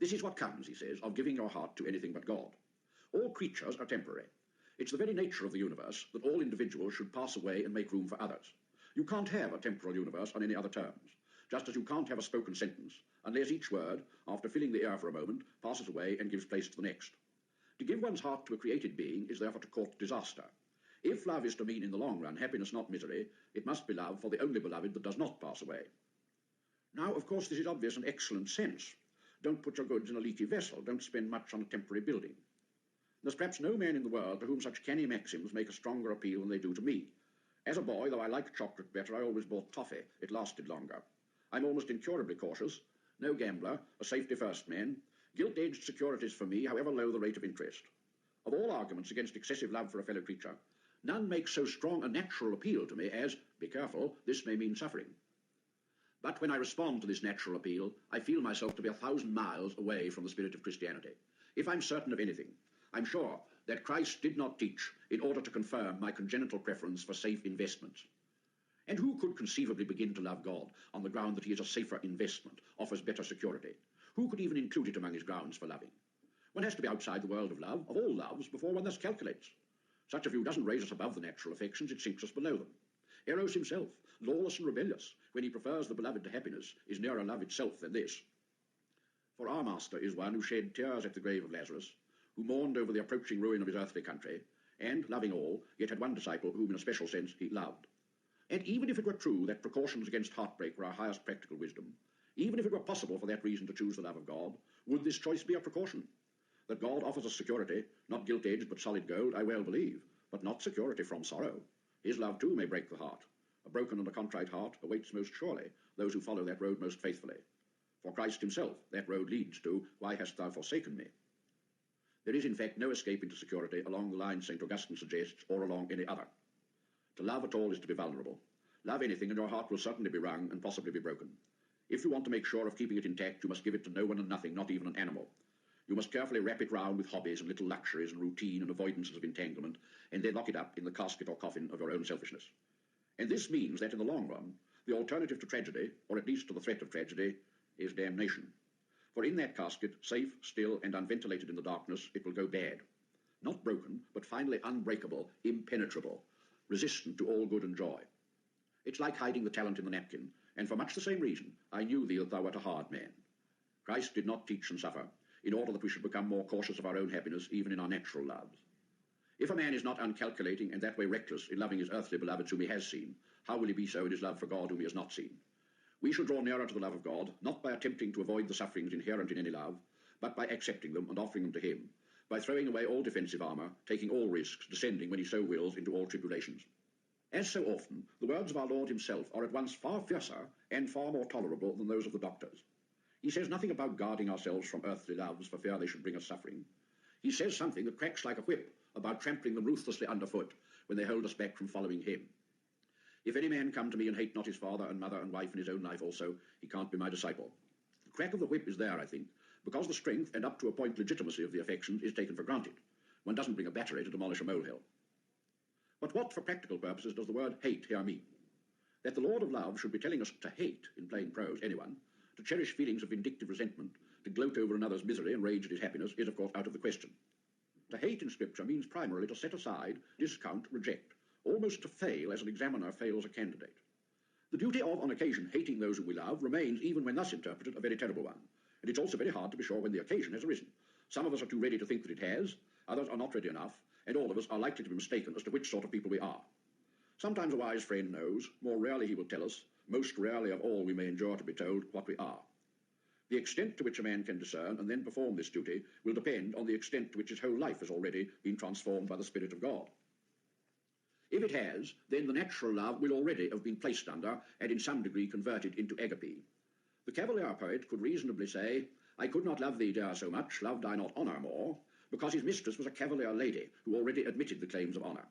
This is what comes, he says, of giving your heart to anything but God. All creatures are temporary. It's the very nature of the universe that all individuals should pass away and make room for others. You can't have a temporal universe on any other terms, just as you can't have a spoken sentence, unless each word, after filling the air for a moment, passes away and gives place to the next. To give one's heart to a created being is therefore to court disaster. If love is to mean in the long run happiness, not misery, it must be love for the only beloved that does not pass away. Now, of course, this is obvious and excellent sense. Don't put your goods in a leaky vessel. Don't spend much on a temporary building. There's perhaps no man in the world to whom such canny maxims make a stronger appeal than they do to me. As a boy, though I liked chocolate better, I always bought toffee. It lasted longer. I'm almost incurably cautious. No gambler, a safety-first man. Gilt-edged securities for me, however low the rate of interest. Of all arguments against excessive love for a fellow creature, none makes so strong a natural appeal to me as, be careful, this may mean suffering. But when I respond to this natural appeal, I feel myself to be 1,000 miles away from the spirit of Christianity. If I'm certain of anything, I'm sure that Christ did not teach in order to confirm my congenital preference for safe investments. And who could conceivably begin to love God on the ground that he is a safer investment, offers better security? Who could even include it among his grounds for loving? One has to be outside the world of love, of all loves, before one thus calculates. Such a view doesn't raise us above the natural affections, it sinks us below them. Eros himself, lawless and rebellious, when he prefers the beloved to happiness, is nearer love itself than this. For our master is one who shed tears at the grave of Lazarus, who mourned over the approaching ruin of his earthly country, and, loving all, yet had one disciple whom in a special sense he loved. And even if it were true that precautions against heartbreak were our highest practical wisdom, even if it were possible for that reason to choose the love of God, would this choice be a precaution? That God offers us security, not gilt-edged but solid gold, I well believe, but not security from sorrow. His love too may break the heart. A broken and a contrite heart awaits most surely those who follow that road most faithfully. For Christ himself that road leads to, why hast thou forsaken me? There is in fact no escape into security along the line St. Augustine suggests, or along any other. To love at all is to be vulnerable. Love anything and your heart will certainly be wrung and possibly be broken. If you want to make sure of keeping it intact, you must give it to no one and nothing, not even an animal. You must carefully wrap it round with hobbies and little luxuries and routine and avoidances of entanglement, and then lock it up in the casket or coffin of your own selfishness. And this means that in the long run, the alternative to tragedy, or at least to the threat of tragedy, is damnation. For in that casket, safe, still, and unventilated in the darkness, it will go bad. Not broken, but finally unbreakable, impenetrable, resistant to all good and joy. It's like hiding the talent in the napkin, and for much the same reason, I knew thee that thou wert a hard man. Christ did not teach and suffer, in order that we should become more cautious of our own happiness, even in our natural loves. If a man is not uncalculating and that way reckless in loving his earthly beloveds whom he has seen, how will he be so in his love for God whom he has not seen? We should draw nearer to the love of God, not by attempting to avoid the sufferings inherent in any love, but by accepting them and offering them to him, by throwing away all defensive armour, taking all risks, descending, when he so wills, into all tribulations. As so often, the words of our Lord himself are at once far fiercer and far more tolerable than those of the doctors. He says nothing about guarding ourselves from earthly loves for fear they should bring us suffering. He says something that cracks like a whip about trampling them ruthlessly underfoot when they hold us back from following him. If any man come to me and hate not his father and mother and wife and his own life also, he can't be my disciple. The crack of the whip is there, I think, because the strength and up to a point legitimacy of the affections is taken for granted. One doesn't bring a battery to demolish a molehill. But what, for practical purposes, does the word hate here mean? That the Lord of love should be telling us to hate, in plain prose, anyone, to cherish feelings of vindictive resentment, to gloat over another's misery and rage at his happiness, is of course out of the question. To hate in Scripture means primarily to set aside, discount, reject, almost to fail as an examiner fails a candidate. The duty of, on occasion, hating those whom we love remains, even when thus interpreted, a very terrible one. And it's also very hard to be sure when the occasion has arisen. Some of us are too ready to think that it has, others are not ready enough, and all of us are likely to be mistaken as to which sort of people we are. Sometimes a wise friend knows, more rarely he will tell us, most rarely of all we may endure to be told, what we are. The extent to which a man can discern and then perform this duty will depend on the extent to which his whole life has already been transformed by the Spirit of God. If it has, then the natural love will already have been placed under and in some degree converted into agape. The cavalier poet could reasonably say, I could not love thee, dear, so much, loved I not honour more, because his mistress was a cavalier lady who already admitted the claims of honour.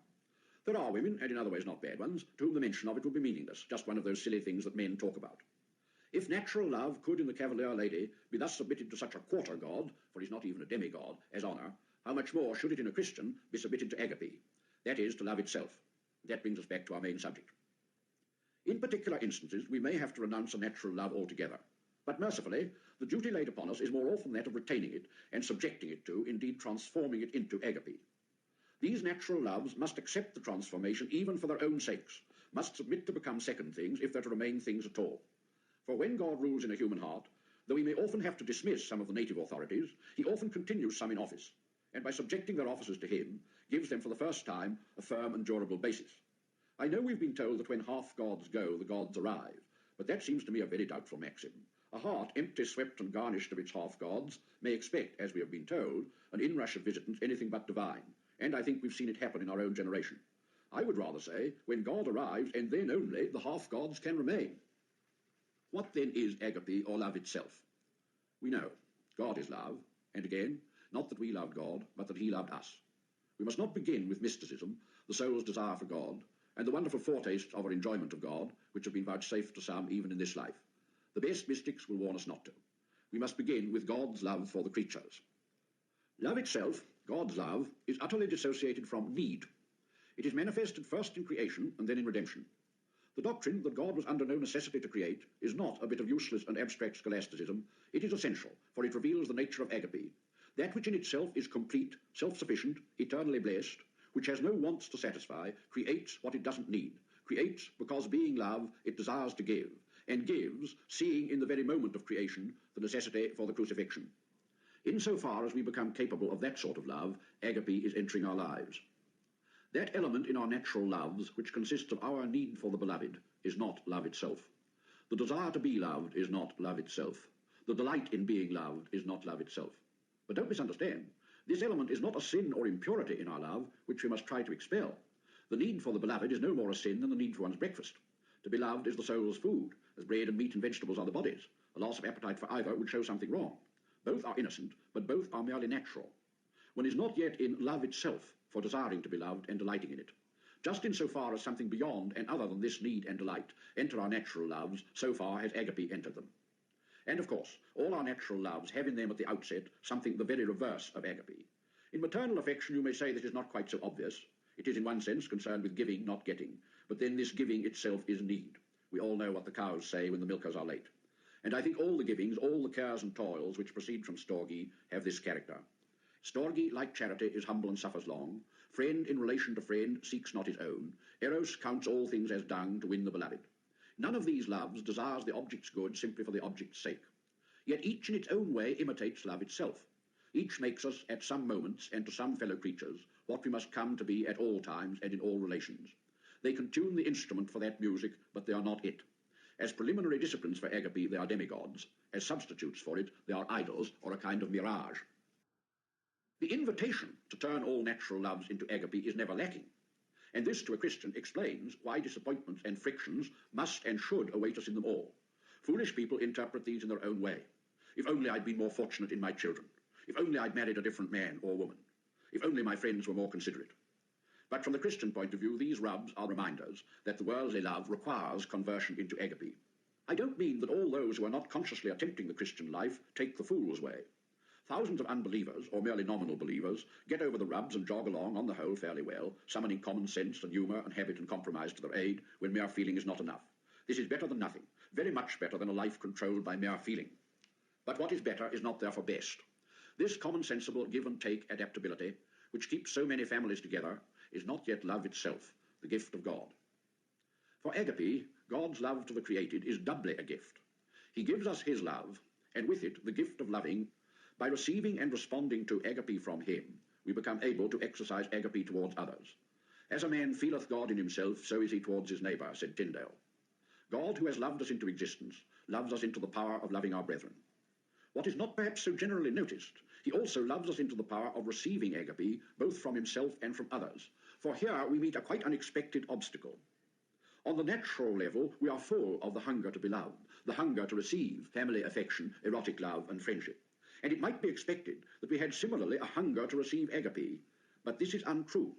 There are women, and in other ways not bad ones, to whom the mention of it would be meaningless, just one of those silly things that men talk about. If natural love could in the cavalier lady be thus submitted to such a quarter god, for he's not even a demigod, as honour, how much more should it in a Christian be submitted to agape, that is, to love itself? That brings us back to our main subject. In particular instances, we may have to renounce a natural love altogether. But mercifully, the duty laid upon us is more often that of retaining it and subjecting it to, indeed transforming it into agape. These natural loves must accept the transformation even for their own sakes, must submit to become second things if they're to remain things at all. For when God rules in a human heart, though he may often have to dismiss some of the native authorities, he often continues some in office, and by subjecting their officers to him, gives them for the first time a firm and durable basis. I know we've been told that when half gods go, the gods arrive, but that seems to me a very doubtful maxim. A heart, empty, swept, and garnished of its half-gods, may expect, as we have been told, an inrush of visitants anything but divine, and I think we've seen it happen in our own generation. I would rather say, when God arrives, and then only, the half-gods can remain. What then is agape, or love itself? We know God is love, and again, not that we loved God, but that he loved us. We must not begin with mysticism, the soul's desire for God, and the wonderful foretastes of our enjoyment of God, which have been vouchsafed to some even in this life. The best mystics will warn us not to. We must begin with God's love for the creatures. Love itself, God's love, is utterly dissociated from need. It is manifested first in creation and then in redemption. The doctrine that God was under no necessity to create is not a bit of useless and abstract scholasticism. It is essential, for it reveals the nature of agape, that which in itself is complete, self-sufficient, eternally blessed, which has no wants to satisfy, creates what it doesn't need, creates because being love it desires to give, and gives, seeing in the very moment of creation the necessity for the crucifixion. Insofar as we become capable of that sort of love, agape is entering our lives. That element in our natural loves, which consists of our need for the beloved, is not love itself. The desire to be loved is not love itself. The delight in being loved is not love itself. But don't misunderstand. This element is not a sin or impurity in our love, which we must try to expel. The need for the beloved is no more a sin than the need for one's breakfast. To be loved is the soul's food, as bread and meat and vegetables are the body's. A loss of appetite for either would show something wrong. Both are innocent, but both are merely natural. One is not yet in love itself, for desiring to be loved and delighting in it. Just in so far as something beyond and other than this need and delight enter our natural loves, so far has agape entered them. And of course, all our natural loves have in them at the outset something the very reverse of agape. In maternal affection you may say this is not quite so obvious. It is in one sense concerned with giving, not getting, but then this giving itself is need. We all know what the cows say when the milkers are late. And I think all the givings, all the cares and toils which proceed from storge have this character. Storge, like charity, is humble and suffers long. Friend in relation to friend seeks not his own. Eros counts all things as dung to win the beloved. None of these loves desires the object's good simply for the object's sake. Yet each in its own way imitates love itself. Each makes us at some moments and to some fellow creatures what we must come to be at all times and in all relations. They can tune the instrument for that music, but they are not it. As preliminary disciplines for agape, they are demigods. As substitutes for it, they are idols or a kind of mirage. The invitation to turn all natural loves into agape is never lacking. And this, to a Christian, explains why disappointments and frictions must and should await us in them all. Foolish people interpret these in their own way. If only I'd been more fortunate in my children. If only I'd married a different man or woman. If only my friends were more considerate. But from the Christian point of view, these rubs are reminders that the worldly love requires conversion into agape. I don't mean that all those who are not consciously attempting the Christian life take the fool's way. Thousands of unbelievers, or merely nominal believers, get over the rubs and jog along on the whole fairly well, summoning common sense and humour and habit and compromise to their aid when mere feeling is not enough. This is better than nothing, very much better than a life controlled by mere feeling. But what is better is not therefore best. This common-sensible give-and-take adaptability, which keeps so many families together, is not yet love itself, the gift of God. For agape, God's love to the created is doubly a gift. He gives us his love, and with it the gift of loving. By receiving and responding to agape from him, we become able to exercise agape towards others. As a man feeleth God in himself, so is he towards his neighbour, said Tyndale. God, who has loved us into existence, loves us into the power of loving our brethren. What is not perhaps so generally noticed, he also loves us into the power of receiving agape, both from himself and from others. For here we meet a quite unexpected obstacle. On the natural level, we are full of the hunger to be loved, the hunger to receive family affection, erotic love, and friendship. And it might be expected that we had similarly a hunger to receive agape, but this is untrue.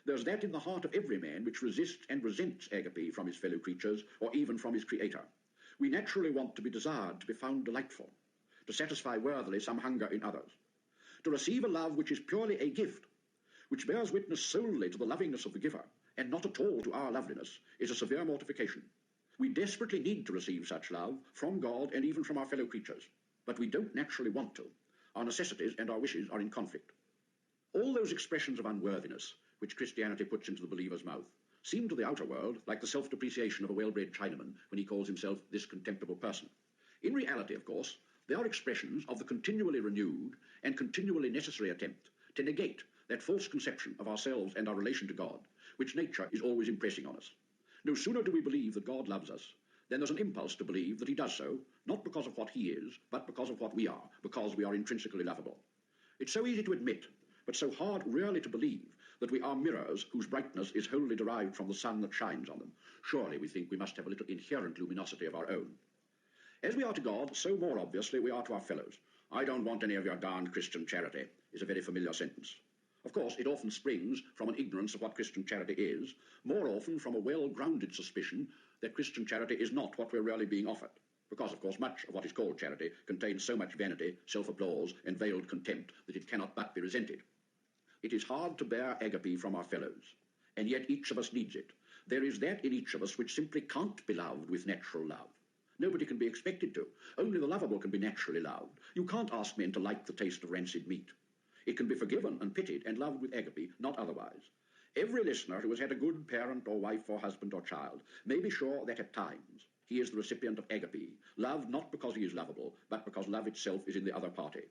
There's that in the heart of every man which resists and resents agape from his fellow creatures, or even from his Creator. We naturally want to be desired, to be found delightful, to satisfy worthily some hunger in others. To receive a love which is purely a gift, which bears witness solely to the lovingness of the giver, and not at all to our loveliness, is a severe mortification. We desperately need to receive such love from God and even from our fellow creatures. But we don't naturally want to. Our necessities and our wishes are in conflict. All those expressions of unworthiness which Christianity puts into the believer's mouth seem to the outer world like the self-depreciation of a well-bred Chinaman when he calls himself this contemptible person. In reality, of course, they are expressions of the continually renewed and continually necessary attempt to negate that false conception of ourselves and our relation to God, which nature is always impressing on us. No sooner do we believe that God loves us, then there's an impulse to believe that he does so, not because of what he is, but because of what we are, because we are intrinsically lovable. It's so easy to admit, but so hard really to believe, that we are mirrors whose brightness is wholly derived from the sun that shines on them. Surely we think we must have a little inherent luminosity of our own. As we are to God, so more obviously we are to our fellows. I don't want any of your darned Christian charity is a very familiar sentence. Of course, it often springs from an ignorance of what Christian charity is, more often from a well-grounded suspicion that Christian charity is not what we're really being offered. Because, of course, much of what is called charity contains so much vanity, self-applause, and veiled contempt that it cannot but be resented. It is hard to bear agape from our fellows, and yet each of us needs it. There is that in each of us which simply can't be loved with natural love. Nobody can be expected to. Only the lovable can be naturally loved. You can't ask men to like the taste of rancid meat. It can be forgiven and pitied and loved with agape, not otherwise. Every listener who has had a good parent or wife or husband or child may be sure that at times he is the recipient of agape, loved not because he is lovable, but because love itself is in the other party.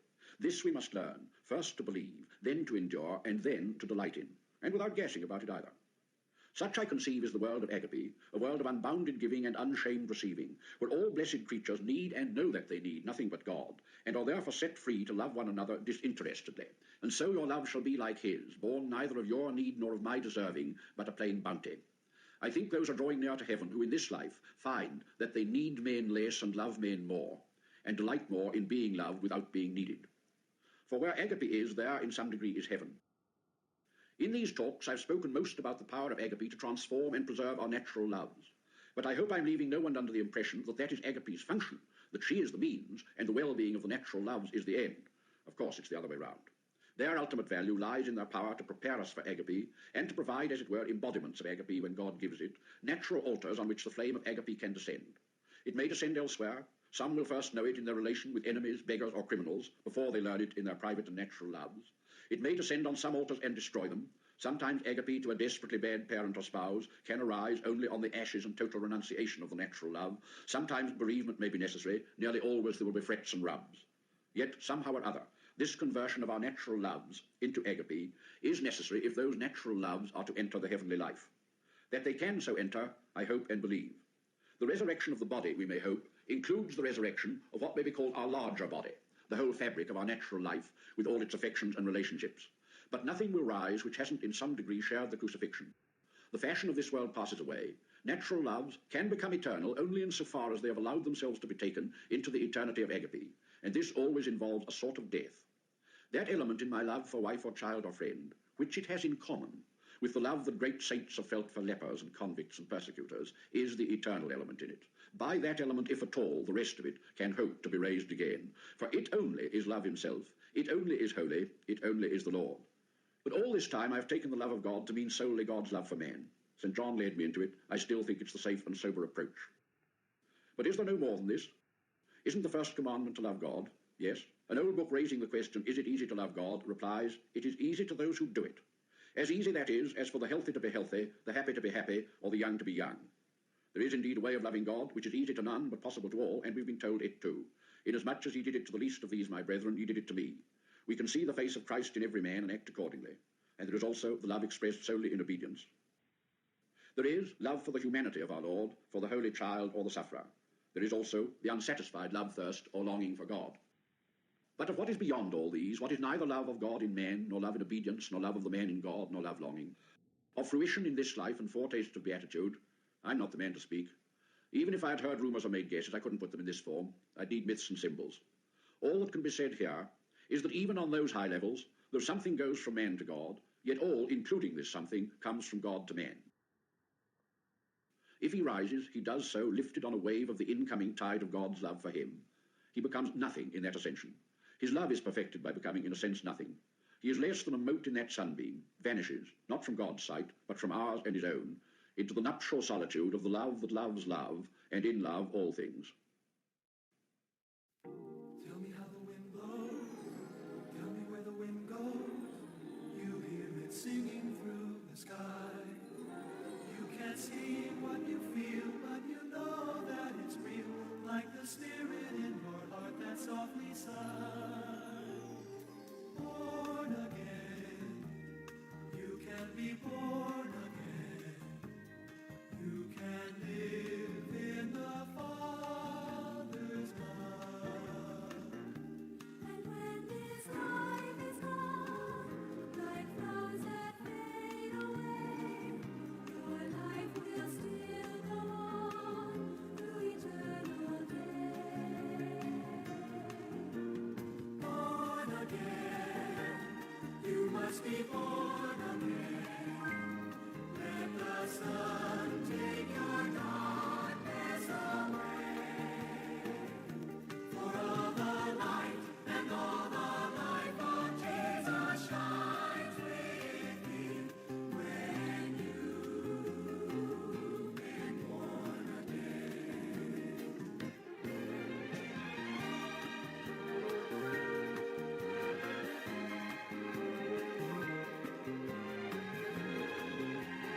This we must learn, first to believe, then to endure, and then to delight in, and without guessing about it either. Such, I conceive, is the world of agape, a world of unbounded giving and unshamed receiving, where all blessed creatures need and know that they need nothing but God, and are therefore set free to love one another disinterestedly. And so your love shall be like his, born neither of your need nor of my deserving, but a plain bounty. I think those are drawing near to heaven who in this life find that they need men less and love men more, and delight more in being loved without being needed. For where agape is, there in some degree is heaven. In these talks I've spoken most about the power of agape to transform and preserve our natural loves. But I hope I'm leaving no one under the impression that that is agape's function, that she is the means, and the well-being of the natural loves is the end. Of course, it's the other way round. Their ultimate value lies in their power to prepare us for agape, and to provide, as it were, embodiments of agape when God gives it, natural altars on which the flame of agape can descend. It may descend elsewhere. Some will first know it in their relation with enemies, beggars, or criminals, before they learn it in their private and natural loves. It may descend on some altars and destroy them. Sometimes agape to a desperately bad parent or spouse can arise only on the ashes and total renunciation of the natural love. Sometimes bereavement may be necessary. Nearly always there will be frets and rubs. Yet, somehow or other, this conversion of our natural loves into agape is necessary if those natural loves are to enter the heavenly life. That they can so enter, I hope and believe. The resurrection of the body, we may hope, includes the resurrection of what may be called our larger body, the whole fabric of our natural life, with all its affections and relationships. But nothing will rise which hasn't in some degree shared the crucifixion. The fashion of this world passes away. Natural loves can become eternal only insofar as they have allowed themselves to be taken into the eternity of agape, and this always involves a sort of death. That element in my love for wife or child or friend, which it has in common with the love that great saints have felt for lepers and convicts and persecutors, is the eternal element in it. By that element, if at all, the rest of it can hope to be raised again. For it only is love himself, it only is holy, it only is the Lord. But all this time I have taken the love of God to mean solely God's love for man. St. John led me into it. I still think it's the safe and sober approach. But is there no more than this? Isn't the first commandment to love God? Yes. An old book raising the question, is it easy to love God, replies, it is easy to those who do it. As easy, that is, as for the healthy to be healthy, the happy to be happy, or the young to be young. There is indeed a way of loving God, which is easy to none, but possible to all, and we've been told it too. Inasmuch as he did it to the least of these, my brethren, he did it to me. We can see the face of Christ in every man and act accordingly. And there is also the love expressed solely in obedience. There is love for the humanity of our Lord, for the holy child or the sufferer. There is also the unsatisfied love thirst or longing for God. But of what is beyond all these, what is neither love of God in man, nor love in obedience, nor love of the man in God, nor love longing, of fruition in this life and foretastes of beatitude, I'm not the man to speak. Even if I had heard rumours or made guesses, I couldn't put them in this form. I'd need myths and symbols. All that can be said here is that even on those high levels, though something goes from man to God, yet all, including this something, comes from God to man. If he rises, he does so lifted on a wave of the incoming tide of God's love for him. He becomes nothing in that ascension. His love is perfected by becoming, in a sense, nothing. He is less than a mote in that sunbeam, vanishes, not from God's sight, but from ours and his own, into the nuptial solitude of the love that loves love, and in love all things. Tell me how the wind blows, tell me where the wind goes. You hear it singing through the sky. You can't see what you feel, but you know that it's real, like the spirit in your heart that softly sighs. Born again, you can be born again. You can live in the Father's before